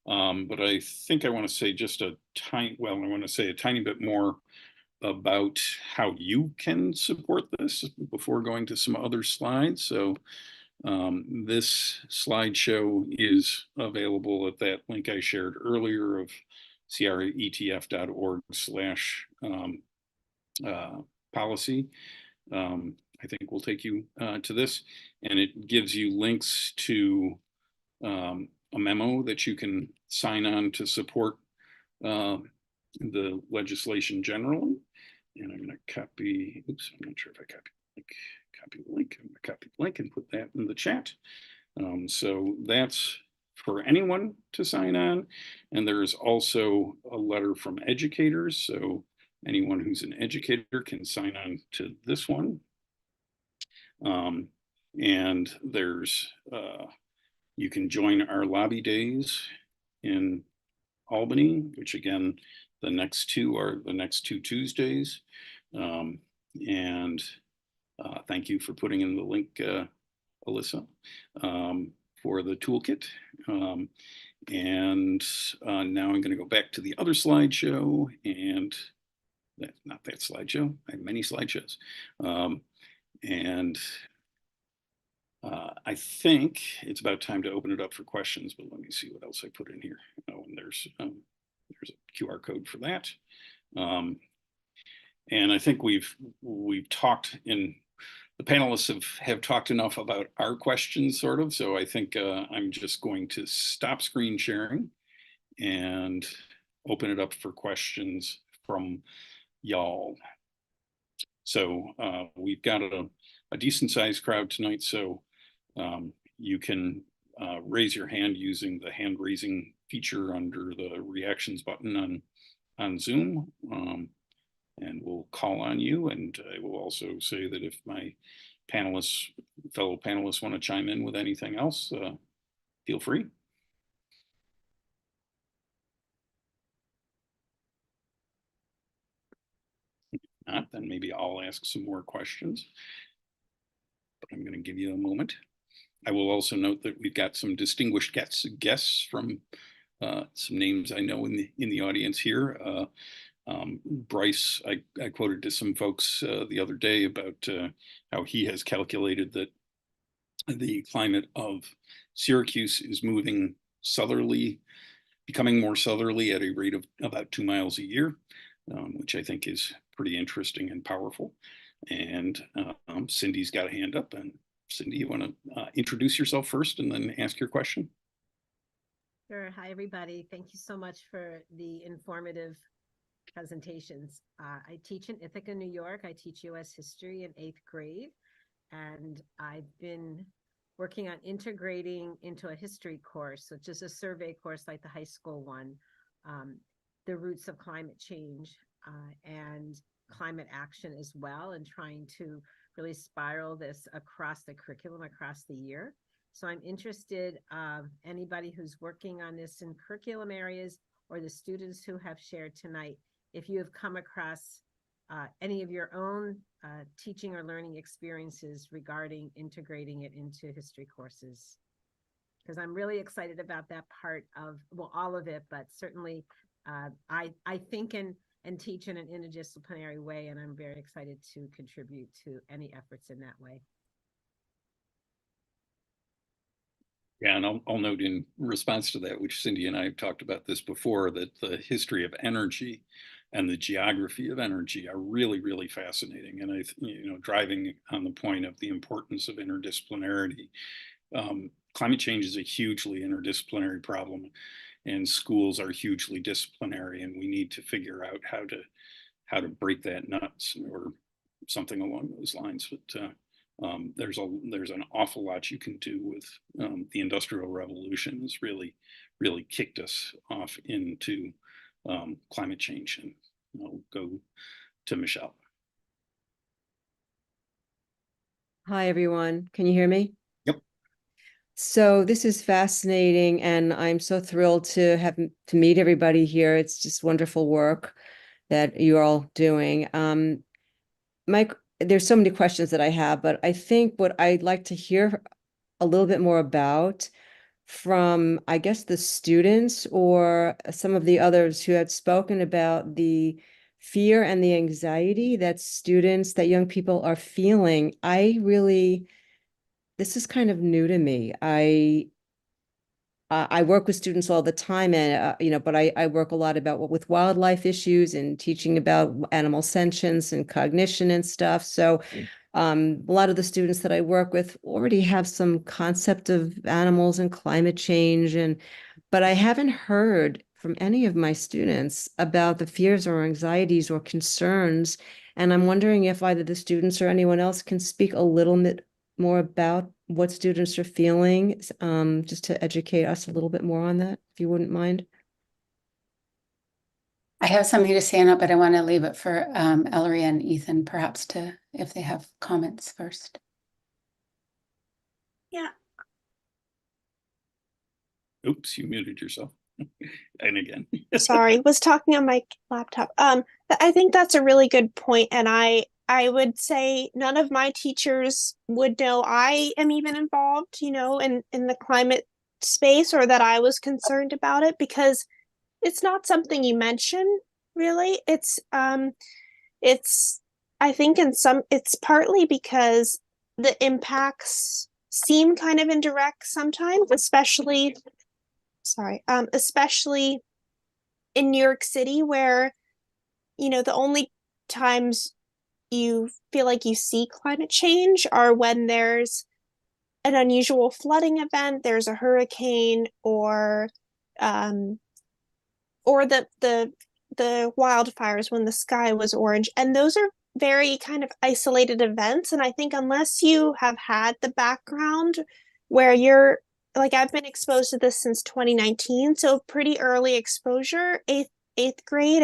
But I think I want to say just I want to say a tiny bit more about how you can support this before going to some other slides. So this slideshow is available at that link I shared earlier of CRETF.org/policy. I think will take you to this, and it gives you links to a memo that you can sign on to support the legislation generally. And I'm going to copy, oops, I'm not sure if I copy the link. I'm going to copy the link and put that in the chat. So that's for anyone to sign on. And there is also a letter from educators. So anyone who's an educator can sign on to this one. And there's, you can join our lobby days in Albany, which again, the next two are the next 2 Tuesdays. And thank you for putting in the link, Alyssa, for the toolkit. And now I'm going to go back to the other slideshow, and not that slideshow. I have many slideshows. And I think it's about time to open it up for questions, but let me see what else I put in here. Oh, and there's a QR code for that. And I think we've talked in the panelists have talked enough about our questions, sort of. So I think I'm just going to stop screen sharing and open it up for questions from y'all. So we've got a decent sized crowd tonight. So you can raise your hand using the hand raising feature under the reactions button on Zoom. And we'll call on you. And I will also say that if my fellow panelists want to chime in with anything else, feel free. If not, then maybe I'll ask some more questions. But I'm going to give you a moment. I will also note that we've got some distinguished guests from some names I know in the audience here. Bryce, I quoted to some folks the other day about how he has calculated that the climate of Syracuse is moving southerly, becoming more southerly at a rate of about 2 miles a year, which I think is pretty interesting and powerful. And Cindy's got a hand up. And Cindy, you want to introduce yourself first and then ask your question? Sure. Hi, everybody. Thank you so much for the informative presentations. I teach in Ithaca, New York. I teach U.S. history in 8th grade, and I've been working on integrating into a history course, which is a survey course like the high school one, the roots of climate change and climate action as well, and trying to really spiral this across the curriculum, across the year. So I'm interested anybody who's working on this in curriculum areas, or the students who have shared tonight, if you have come across any of your own teaching or learning experiences regarding integrating it into history courses. Because I'm really excited about that part of, well, all of it, but certainly I think and teach in an interdisciplinary way, and I'm very excited to contribute to any efforts in that way. Yeah, and I'll note in response to that, which Cindy and I have talked about this before, that the history of energy and the geography of energy are really, really fascinating. And driving on the point of the importance of interdisciplinarity, climate change is a hugely interdisciplinary problem, and schools are hugely disciplinary, and we need to figure out how to break that nuts or something along those lines. But there's an awful lot you can do with the Industrial Revolution is really really kicked us off into climate change. And I'll go to Michelle. Hi, everyone. Can you hear me? Yep. So this is fascinating, and I'm so thrilled to meet everybody here. It's just wonderful work that you're all doing. Mike, there's so many questions that I have, but I think what I'd like to hear a little bit more about from, I guess, the students or some of the others who had spoken about the fear and the anxiety that students, that young people are feeling. This is kind of new to me. I work with students all the time, and but I work a lot with wildlife issues and teaching about animal sentience and cognition and stuff. So a lot of the students that I work with already have some concept of animals and climate change, but I haven't heard from any of my students about the fears or anxieties or concerns. And I'm wondering if either the students or anyone else can speak a little bit more about what students are feeling, just to educate us a little bit more on that, if you wouldn't mind. I have something to say on it, but I want to leave it for Ellery and Ethan, perhaps, if they have comments first. Yeah. Oops, you muted yourself. And again. Sorry, was talking on my laptop. I think that's a really good point, and I would say none of my teachers would know I am even involved, in the climate space, or that I was concerned about it, because it's not something you mention, really. It's I think it's partly because the impacts seem kind of indirect sometimes, especially in New York City, where, the only times you feel like you see climate change are when there's an unusual flooding event, there's a hurricane, or the wildfires when the sky was orange. And those are very kind of isolated events. And I think unless you have had the background where you're like, I've been exposed to this since 2019, so pretty early exposure, eighth grade,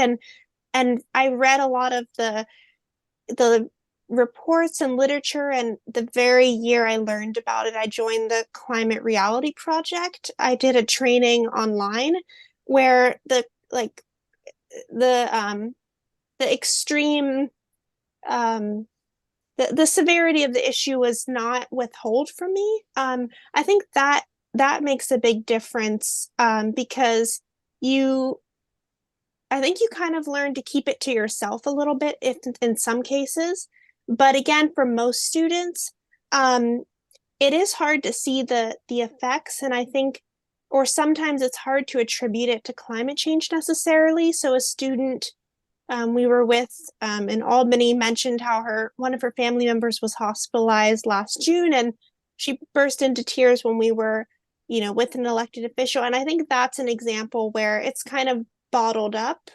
and I read a lot of the reports and literature, and the very year I learned about it, I joined the Climate Reality Project. I did a training online where the extreme the severity of the issue was not withheld from me. I think that makes a big difference, because I think you kind of learn to keep it to yourself a little bit, if in some cases. But again, for most students, it is hard to see the effects, and I think, or sometimes it's hard to attribute it to climate change necessarily. So a student we were with in Albany mentioned how one of her family members was hospitalized last June, and she burst into tears when we were, with an elected official. And I think that's an example where it's kind of bottled up,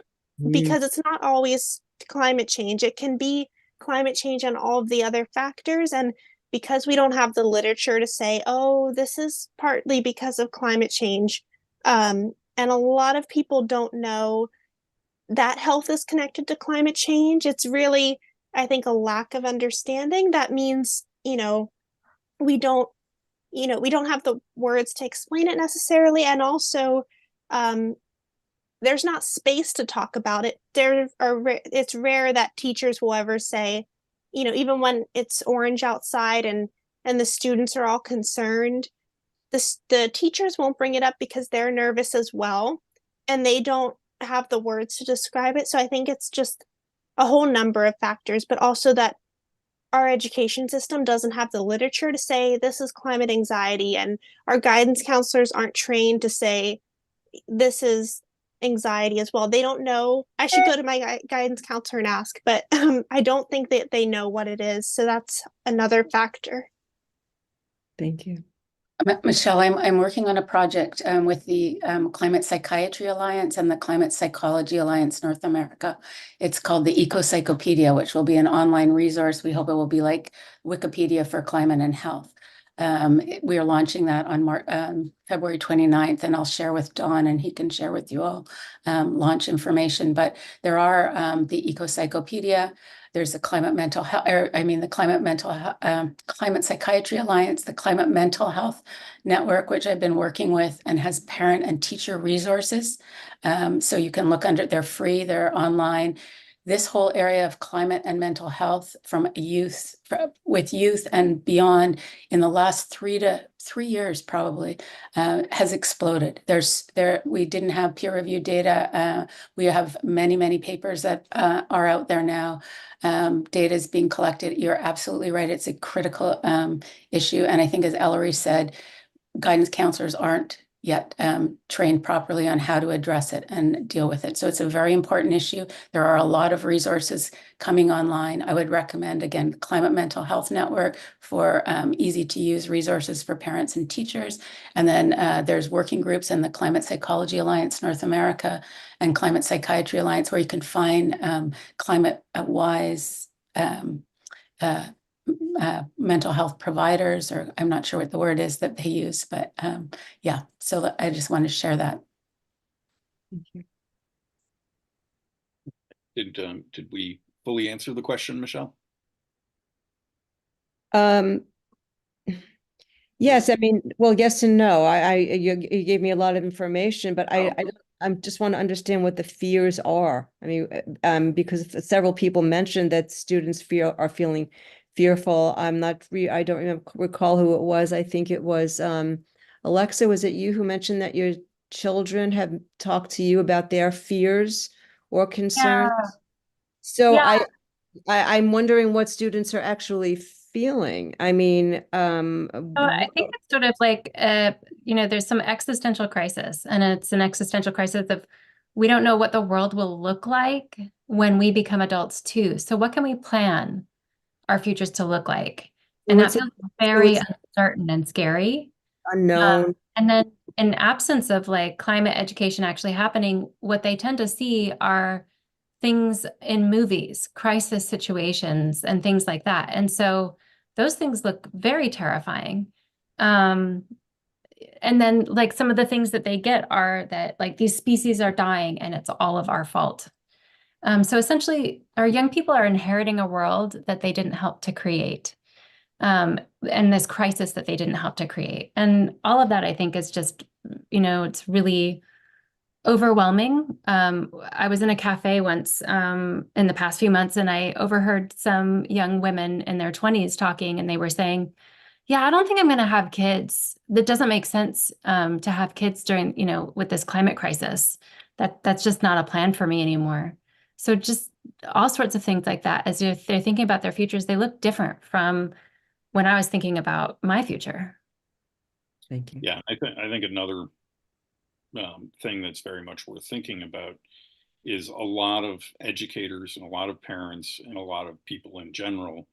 because it's not always climate change. It can be climate change and all of the other factors. And because we don't have the literature to say, oh, this is partly because of climate change, and a lot of people don't know that health is connected to climate change. It's really, I think, a lack of understanding. That means, we don't have the words to explain it necessarily. And also, there's not space to talk about it. It's rare that teachers will ever say, even when it's orange outside and the students are all concerned, the teachers won't bring it up because they're nervous as well, and they don't have the words to describe it. So I think it's just a whole number of factors, but also that our education system doesn't have the literature to say this is climate anxiety, and our guidance counselors aren't trained to say this is anxiety as well. They don't know. I should go to my guidance counselor and ask, but I don't think that they know what it is. So that's another factor. Thank you. Michelle, I'm working on a project with the Climate Psychiatry Alliance and the Climate Psychology Alliance North America. It's called the Ecocyclopedia, which will be an online resource. We hope it will be like Wikipedia for climate and health. We are launching that on February 29th, and I'll share with Don, and he can share with you all launch information. But there are the Ecocyclopedia. There's the Climate Mental Health, Climate Psychiatry Alliance, the Climate Mental Health Network, which I've been working with, and has parent and teacher resources. So you can look under, they're free, they're online. This whole area of climate and mental health from youth, with youth and beyond, in the last 3 years probably, has exploded. We didn't have peer-reviewed data. We have many papers that are out there now. Data is being collected. You're absolutely right. It's a critical issue. And I think, as Ellery said, guidance counselors aren't yet trained properly on how to address it and deal with it. So it's a very important issue. There are a lot of resources coming online. I would recommend, again, the Climate Mental Health Network for easy to use resources for parents and teachers. And then there's working groups in the Climate Psychology Alliance North America and Climate Psychiatry Alliance, where you can find climate-wise mental health providers, or I'm not sure what the word is that they use, but yeah, so I just want to share that. Thank you. Did we fully answer the question, Michelle? Yes, I mean, well, yes and no. You gave me a lot of information, but I just want to understand what the fears are. I mean, because several people mentioned that students are feeling fearful. I don't recall who it was. I think it was Alexa, was it you who mentioned that your children have talked to you about their fears or concerns? Yeah. So Yeah. I'm wondering what students are actually feeling. I mean, I think it's sort of like, there's some existential crisis, and it's an existential crisis of, we don't know what the world will look like when we become adults too. So what can we plan our futures to look like? And that feels very uncertain and scary. Unknown. And then in absence of like climate education actually happening, what they tend to see are things in movies, crisis situations, and things like that. And so those things look very terrifying. And then like some of the things that they get are that like these species are dying and it's all of our fault. So essentially, our young people are inheriting a world that they didn't help to create, and this crisis that they didn't help to create. And all of that, I think, is just, it's really overwhelming. I was in a cafe once in the past few months, and I overheard some young women in their 20s talking, and they were saying, yeah, I don't think I'm going to have kids. That doesn't make sense to have kids during, with this climate crisis. That's just not a plan for me anymore. So just all sorts of things like that. As if they're thinking about their futures, they look different from when I was thinking about my future. Thank you. Yeah, I think another thing that's very much worth thinking about is a lot of educators and a lot of parents and a lot of people in general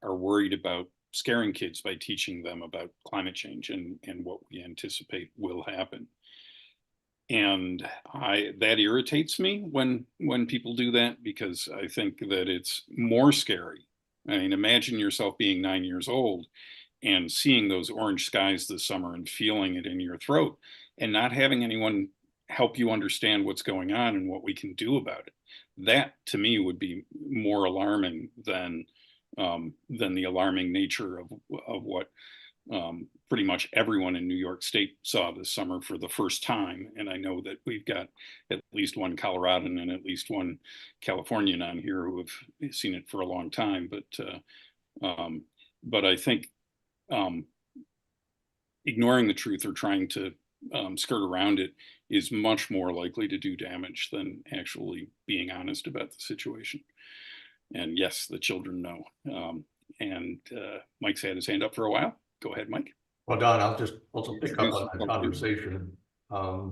are worried about scaring kids by teaching them about climate change and what we anticipate will happen. And that irritates me when people do that, because I think that it's more scary. I mean, imagine yourself being 9 years old and seeing those orange skies this summer and feeling it in your throat and not having anyone help you understand what's going on and what we can do about it. That to me would be more alarming than the alarming nature of what pretty much everyone in New York State saw this summer for the first time. And I know that we've got at least one Coloradan and at least one Californian on here who have seen it for a long time. But I think ignoring the truth or trying to skirt around it is much more likely to do damage than actually being honest about the situation. And yes, the children know. And Mike's had his hand up for a while. Go ahead, Mike. Well, Don, I'll just also pick up on that conversation. I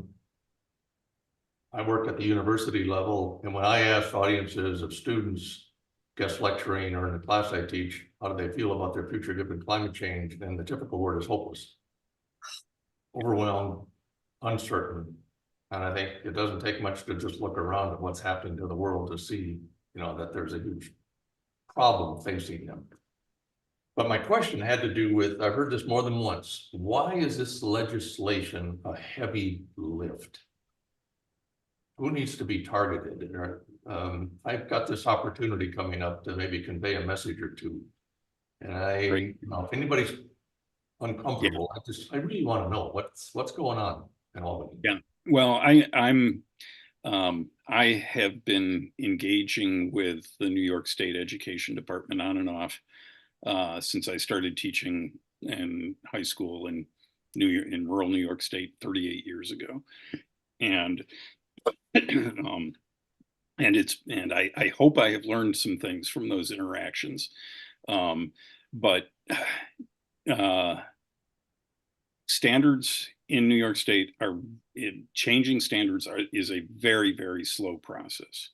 work at the university level, and when I ask audiences of students, guest lecturing or in the class I teach, how do they feel about their future given climate change, then the typical word is hopeless, overwhelmed, uncertain. And I think it doesn't take much to just look around at what's happening to the world to see, that there's a huge problem facing them. But my question had to do with, I've heard this more than once. Why is this legislation a heavy lift? Who needs to be targeted? I've got this opportunity coming up to maybe convey a message or two. And Great. you know, if anybody's uncomfortable, I really want to know what's going on in Albany. Yeah. Well, I have been engaging with the New York State Education Department on and off since I started teaching in high school in rural New York State 38 years ago, and I hope I have learned some things from those interactions, but standards in New York State changing standards is a very, very slow process,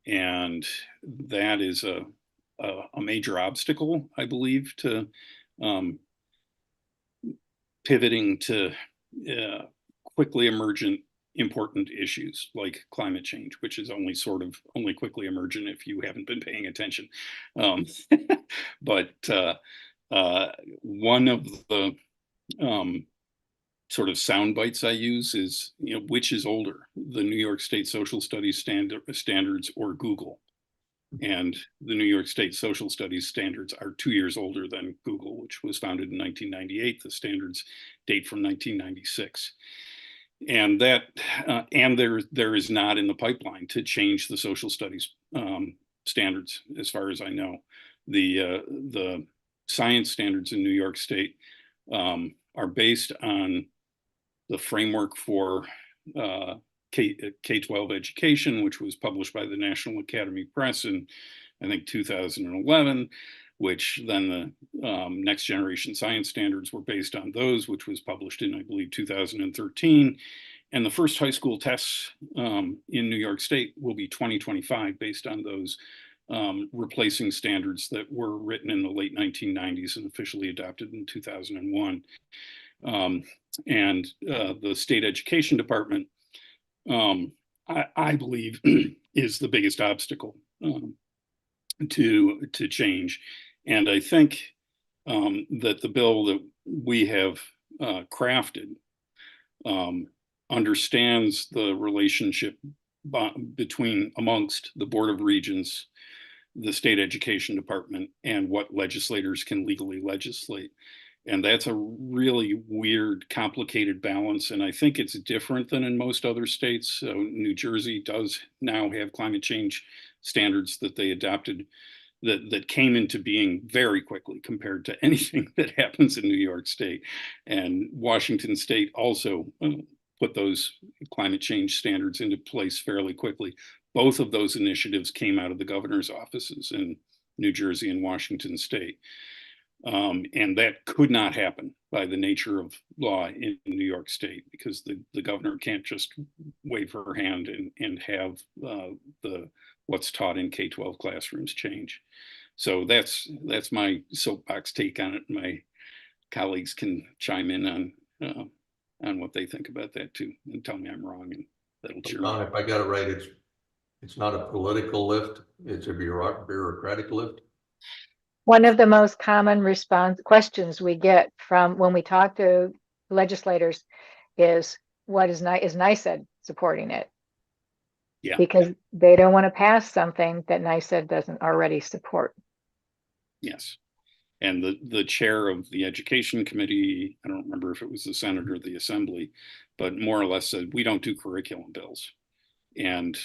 and that is a major obstacle, I believe, to pivoting to quickly emergent important issues like climate change, which is only quickly emergent if you haven't been paying attention. But one of the sort of sound bites I use is, which is older, the New York State Social Studies standards or Google? And the New York State Social Studies standards are 2 years older than Google, which was founded in 1998. The standards date from 1996. And that, and there is not in the pipeline to change the social studies standards, as far as I know. The science standards in New York State are based on the framework for K-12 education, which was published by the National Academy Press in, I think, 2011, which then the Next Generation Science Standards were based on those, which was published in, I believe, 2013. And the first high school tests in New York State will be 2025 based on those, replacing standards that were written in the late 1990s and officially adopted in 2001. And the state education department, I believe, is the biggest obstacle to change. And I think that the bill that we have crafted understands the relationship amongst the Board of Regents, the state education department, and what legislators can legally legislate. And that's a really weird, complicated balance. And I think it's different than in most other states. So New Jersey does now have climate change standards that they adopted that came into being very quickly compared to anything that happens in New York State. And Washington State also put those climate change standards into place fairly quickly. Both of those initiatives came out of the governor's offices in New Jersey and Washington State. And that could not happen by the nature of law in New York State, because the governor can't just wave her hand and have what's taught in K-12 classrooms change. So that's my soapbox take on it. My colleagues can chime in on what they think about that too, and tell me I'm wrong, and that'll cheer me. If I got it right, it's not a political lift; it's a bureaucratic lift. One of the most common questions we get from when we talk to legislators is, what is NYSED supporting it? Yeah. Because they don't want to pass something that NYSED doesn't already support. Yes. And the chair of the education committee, I don't remember if it was the Senate or the Assembly, but more or less said, we don't do curriculum bills. And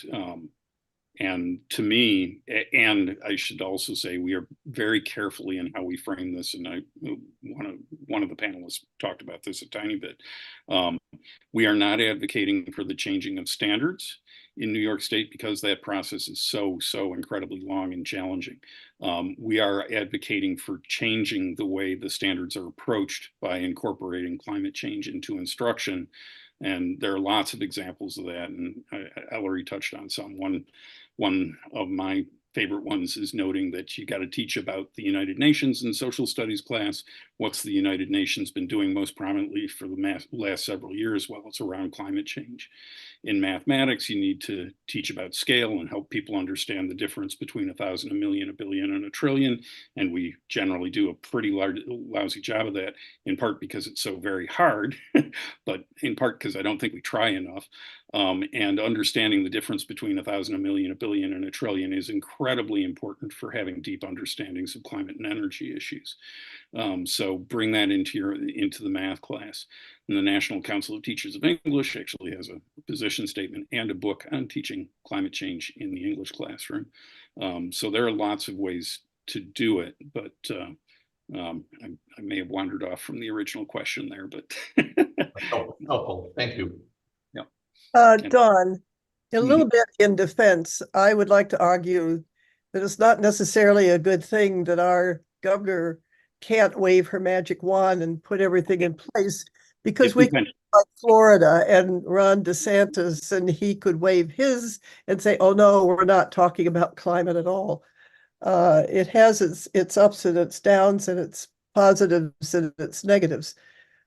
to me, and I should also say, we are very carefully in how we frame this. And one of the panelists talked about this a tiny bit. We are not advocating for the changing of standards in New York State, because that process is so incredibly long and challenging. We are advocating for changing the way the standards are approached by incorporating climate change into instruction. And there are lots of examples of that, and Ellery touched on some. One of my favorite ones is noting that you got to teach about the United Nations in social studies class. What's the United Nations been doing most prominently for the last several years? Well, it's around climate change. In mathematics, you need to teach about scale and help people understand the difference between 1,000, a million, a billion, and a trillion. And we generally do a pretty lousy job of that, in part because it's so very hard, but in part because I don't think we try enough. And understanding the difference between 1,000, a million, a billion, and a trillion is incredibly important for having deep understandings of climate and energy issues. So bring that into the math class. And the National Council of Teachers of English actually has a position statement and a book on teaching climate change in the English classroom. So there are lots of ways to do it, but I may have wandered off from the original question there, but helpful. Thank you. Don, a little bit in defense, I would like to argue that it's not necessarily a good thing that our governor can't wave her magic wand and put everything in place, because we could like Florida and Ron DeSantis, and he could wave his and say, oh no, we're not talking about climate at all. It has its ups and its downs and its positives and its negatives.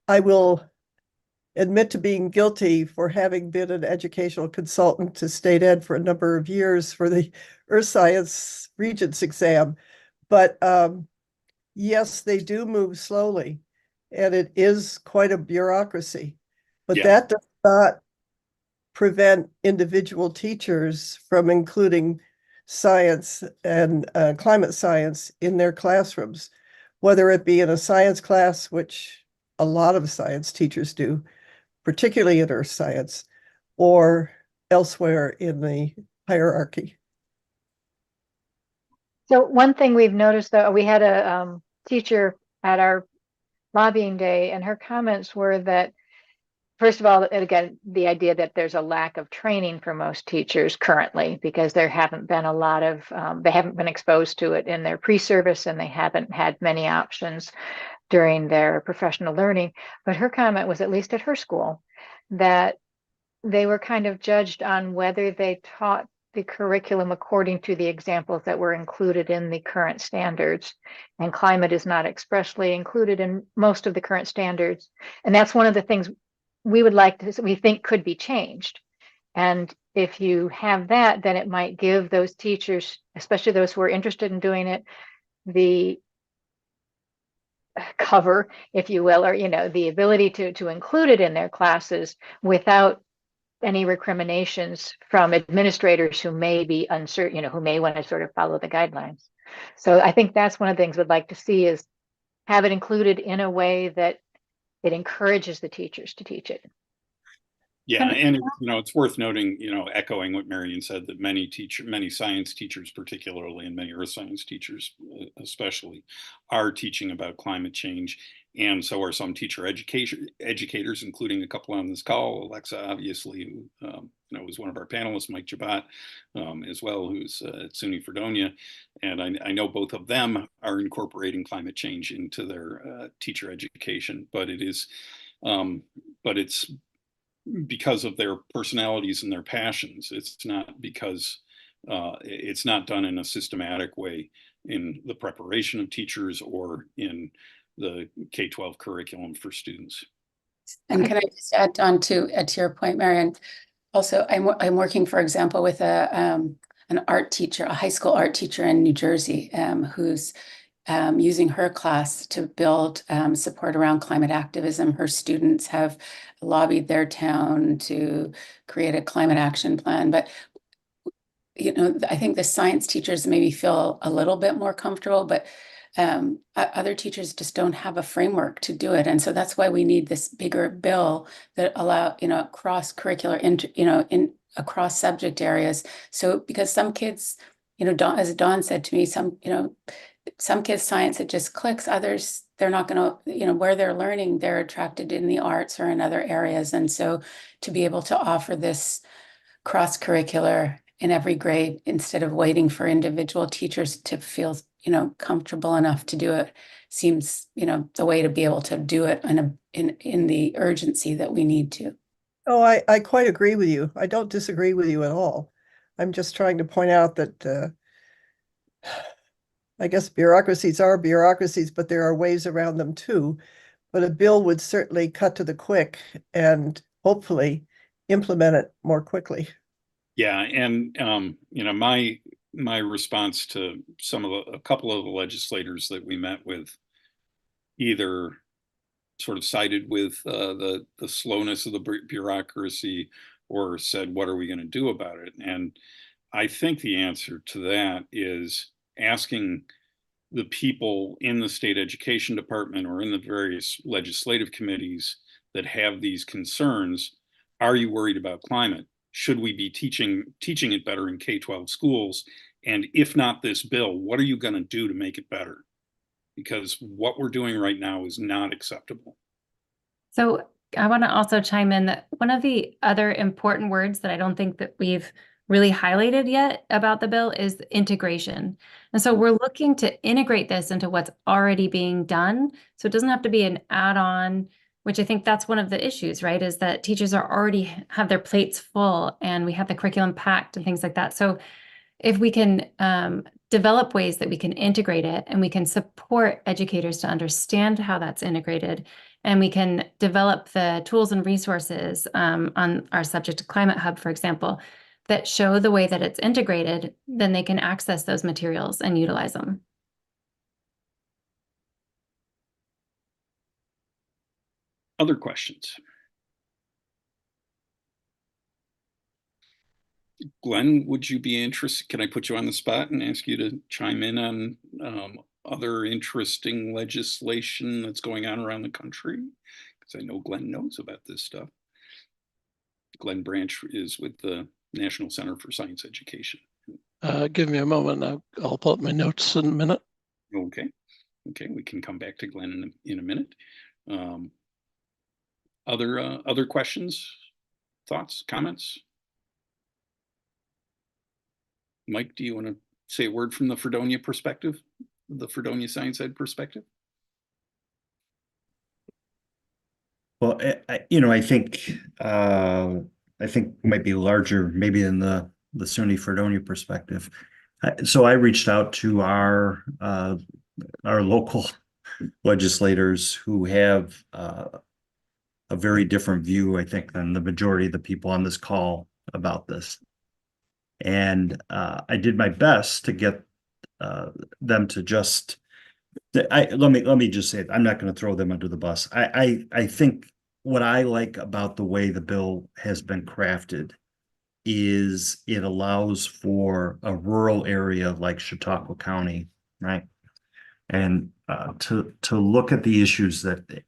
I will admit to being guilty for having been an educational consultant to state ed for a number of years for the Earth Science Regents exam. But yes, they do move slowly, and it is quite a bureaucracy. But that does not prevent individual teachers from including science and climate science in their classrooms, whether it be in a science class, which a lot of science teachers do, particularly in earth science, or elsewhere in the hierarchy. So one thing we've noticed, though, we had a teacher at our lobbying day, and her comments were that, first of all, again, the idea that there's a lack of training for most teachers currently, because there haven't been a lot of, they haven't been exposed to it in their pre-service, and they haven't had many options during their professional learning. But her comment was, at least at her school, that they were kind of judged on whether they taught the curriculum according to the examples that were included in the current standards. And climate is not expressly included in most of the current standards. And that's one of the things we would like to, we think could be changed. And if you have that, then it might give those teachers, especially those who are interested in doing it, the cover, if you will, or the ability to include it in their classes without any recriminations from administrators who may be uncertain, who may want to sort of follow the guidelines. So I think that's one of the things we'd like to see, is have it included in a way that it encourages the teachers to teach it. Yeah, and it's worth noting, echoing what Marion said, that many science teachers, particularly, and many earth science teachers especially, are teaching about climate change, and so are some teacher educators, including a couple on this call. Alexa, obviously, who was one of our panelists, Mike Jabat, as well, who's at SUNY Fredonia, and I know both of them are incorporating climate change into their teacher education, but it's because of their personalities and their passions. It's not because it's not done in a systematic way in the preparation of teachers or in the K-12 curriculum for students. And can I just add on to your point, Marion? Also, I'm working, for example, with an art teacher, a high school art teacher in New Jersey, who's using her class to build support around climate activism. Her students have lobbied their town to create a climate action plan. But, I think the science teachers maybe feel a little bit more comfortable, but other teachers just don't have a framework to do it. And so that's why we need this bigger bill that allow, cross-curricular, across subject areas. So because some kids, as Dawn said to me, some kids' science, it just clicks. Others, they're not going to, where they're learning, they're attracted in the arts or in other areas. And so to be able to offer this cross-curricular in every grade, instead of waiting for individual teachers to feel, comfortable enough to do it, seems, the way to be able to do it in the urgency that we need to. Oh, I quite agree with you. I don't disagree with you at all. I'm just trying to point out that I guess bureaucracies are bureaucracies, but there are ways around them too. But a bill would certainly cut to the quick and hopefully implement it more quickly. Yeah, and my response to a couple of the legislators that we met with either sort of sided with the slowness of the bureaucracy or said, what are we going to do about it? And I think the answer to that is asking the people in the state education department or in the various legislative committees that have these concerns, are you worried about climate? Should we be teaching it better in K-12 schools? And if not this bill, what are you going to do to make it better? Because what we're doing right now is not acceptable. So I want to also chime in that one of the other important words that I don't think that we've really highlighted yet about the bill is integration. And so we're looking to integrate this into what's already being done. So it doesn't have to be an add-on, which I think that's one of the issues, right? Is that teachers are already have their plates full and we have the curriculum packed and things like that. So if we can develop ways that we can integrate it and we can support educators to understand how that's integrated, and we can develop the tools and resources on our Subject to Climate Hub, for example, that show the way that it's integrated, then they can access those materials and utilize them. Other questions? Glenn, would you be interested? Can I put you on the spot and ask you to chime in on other interesting legislation that's going on around the country? Because I know Glenn knows about this stuff. Glenn Branch is with the National Center for Science Education. Give me a moment. I'll pull up my notes in a minute. Okay. Okay, we can come back to Glenn in a minute. Other questions, thoughts, comments? Mike, do you want to say a word from the Fredonia perspective, the Fredonia Science Ed perspective? Well, I think might be larger, maybe in the SUNY Fredonia perspective. So I reached out to our local legislators who have a very different view, I think, than the majority of the people on this call about this. And I did my best to get them to just. Let me just say it. I'm not going to throw them under the bus. I think what I like about the way the bill has been crafted is it allows for a rural area like Chautauqua County, right? And to look at the issues that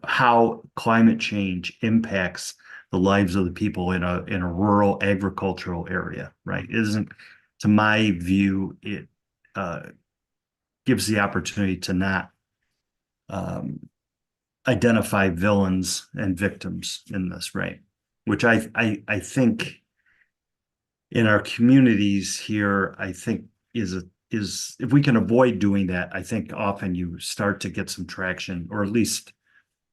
how climate change impacts the lives of the people in a rural agricultural area, right? It isn't, to my view, it gives the opportunity to not identify villains and victims in this, right? Which I think in our communities here, I think is if we can avoid doing that, I think often you start to get some traction, or at least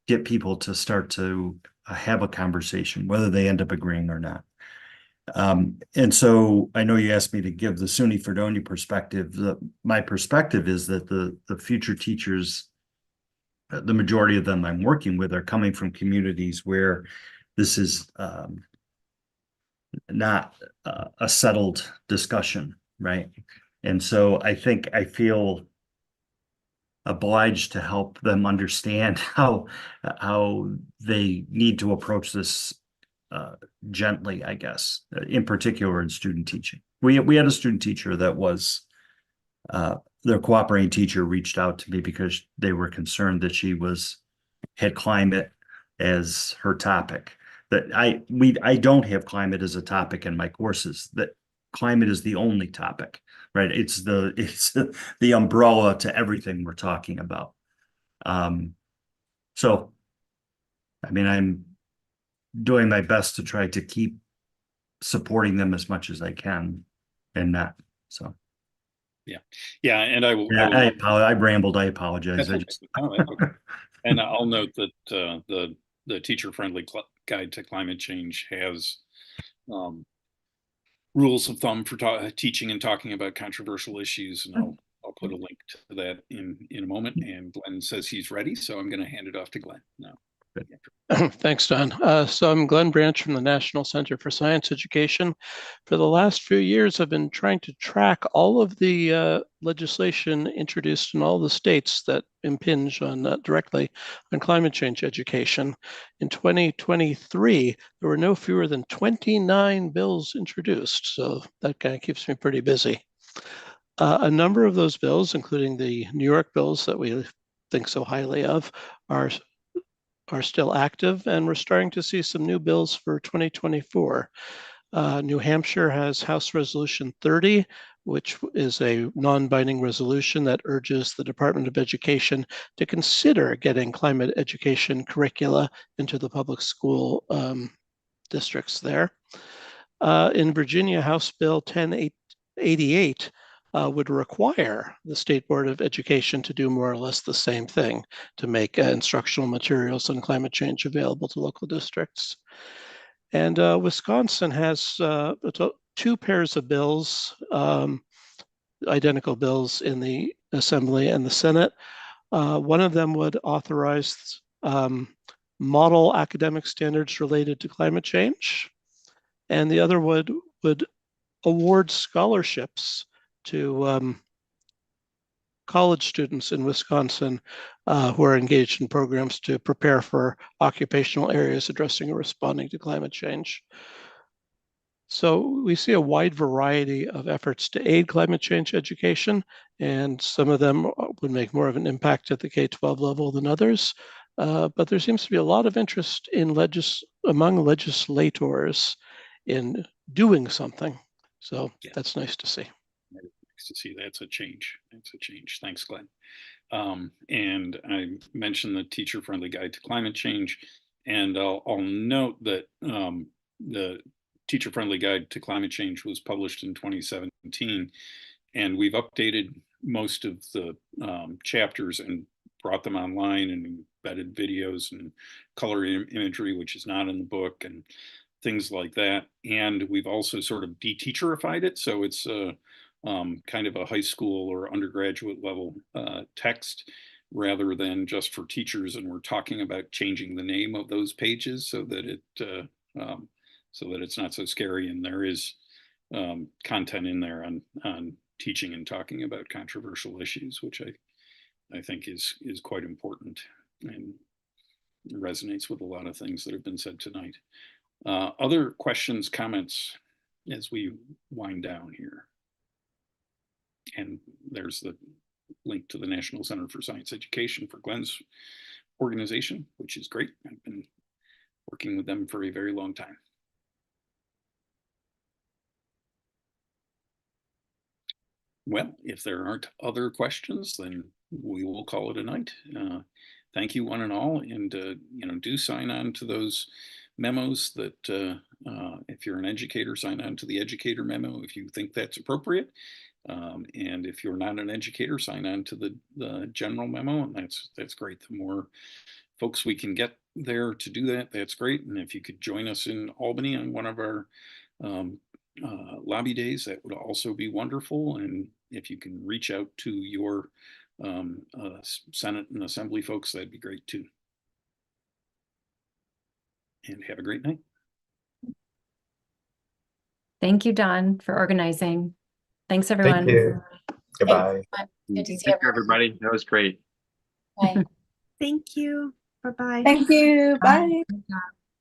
get people to start to have a conversation, whether they end up agreeing or not. And so I know you asked me to give the SUNY Fredonia perspective. My perspective is that the future teachers, the majority of them I'm working with, are coming from communities where this is not a settled discussion, right? And so I think I feel obliged to help them understand how they need to approach this gently, I guess, in particular in student teaching. We had a student teacher that was their cooperating teacher reached out to me because they were concerned that she had climate as her topic. That I don't have climate as a topic in my courses. That climate is the only topic, right? It's the umbrella to everything we're talking about. So, I mean, I'm doing my best to try to keep supporting them as much as I can, and not so. Yeah, and I will. I rambled. I apologize. Okay. And I'll note that the teacher-friendly guide to climate change has rules of thumb for teaching and talking about controversial issues, and I'll put a link to that in a moment. And Glenn says he's ready, so I'm going to hand it off to Glenn now. Thanks, Don. So I'm Glenn Branch from the National Center for Science Education. For the last few years, I've been trying to track all of the legislation introduced in all the states that impinge on directly on climate change education. In 2023, there were no fewer than 29 bills introduced, so that kind of keeps me pretty busy. A number of those bills, including the New York bills that we think so highly of, are still active, and we're starting to see some new bills for 2024. New Hampshire has House Resolution 30, which is a non-binding resolution that urges the Department of Education to consider getting climate education curricula into the public school districts there. In Virginia, House Bill 1088 would require the State Board of Education to do more or less the same thing, to make instructional materials on climate change available to local districts. And Wisconsin has 2 pairs of bills, identical bills in the Assembly and the Senate. One of them would authorize model academic standards related to climate change, and the other would award scholarships to college students in Wisconsin who are engaged in programs to prepare for occupational areas addressing or responding to climate change. So we see a wide variety of efforts to aid climate change education, and some of them would make more of an impact at the K-12 level than others. But there seems to be a lot of interest in among legislators in doing something. So yeah, that's nice to see. To see that's a change. That's a change. Thanks, Glenn. And I mentioned the teacher-friendly guide to climate change, and I'll note that the teacher-friendly guide to climate change was published in 2017, and we've updated most of the chapters and brought them online and embedded videos and color imagery, which is not in the book, and things like that. And we've also sort of de-teacherified it, so it's kind of a high school or undergraduate level text rather than just for teachers. And we're talking about changing the name of those pages so that it's not so scary. And there is content in there on teaching and talking about controversial issues, which I think is quite important and resonates with a lot of things that have been said tonight. Other questions, comments as we wind down here? And there's the link to the National Center for Science Education for Glenn's organization, which is great. I've been working with them for a very long time. Well, if there aren't other questions, then we will call it a night. Thank you one and all, and do sign on to those memos that if you're an educator, sign on to the educator memo if you think that's appropriate. And if you're not an educator, sign on to the general memo, and that's great. The more folks we can get there to do that, that's great. And if you could join us in Albany on one of our lobby days, that would also be wonderful. And if you can reach out to your Senate and Assembly folks, that'd be great too. And have a great night. Thank you, Don, for organizing. Thanks, everyone. Thank you. Goodbye. Good to see Thank you, everybody. That was great. Bye. Thank you. Bye-bye. Thank you. Bye. Good job.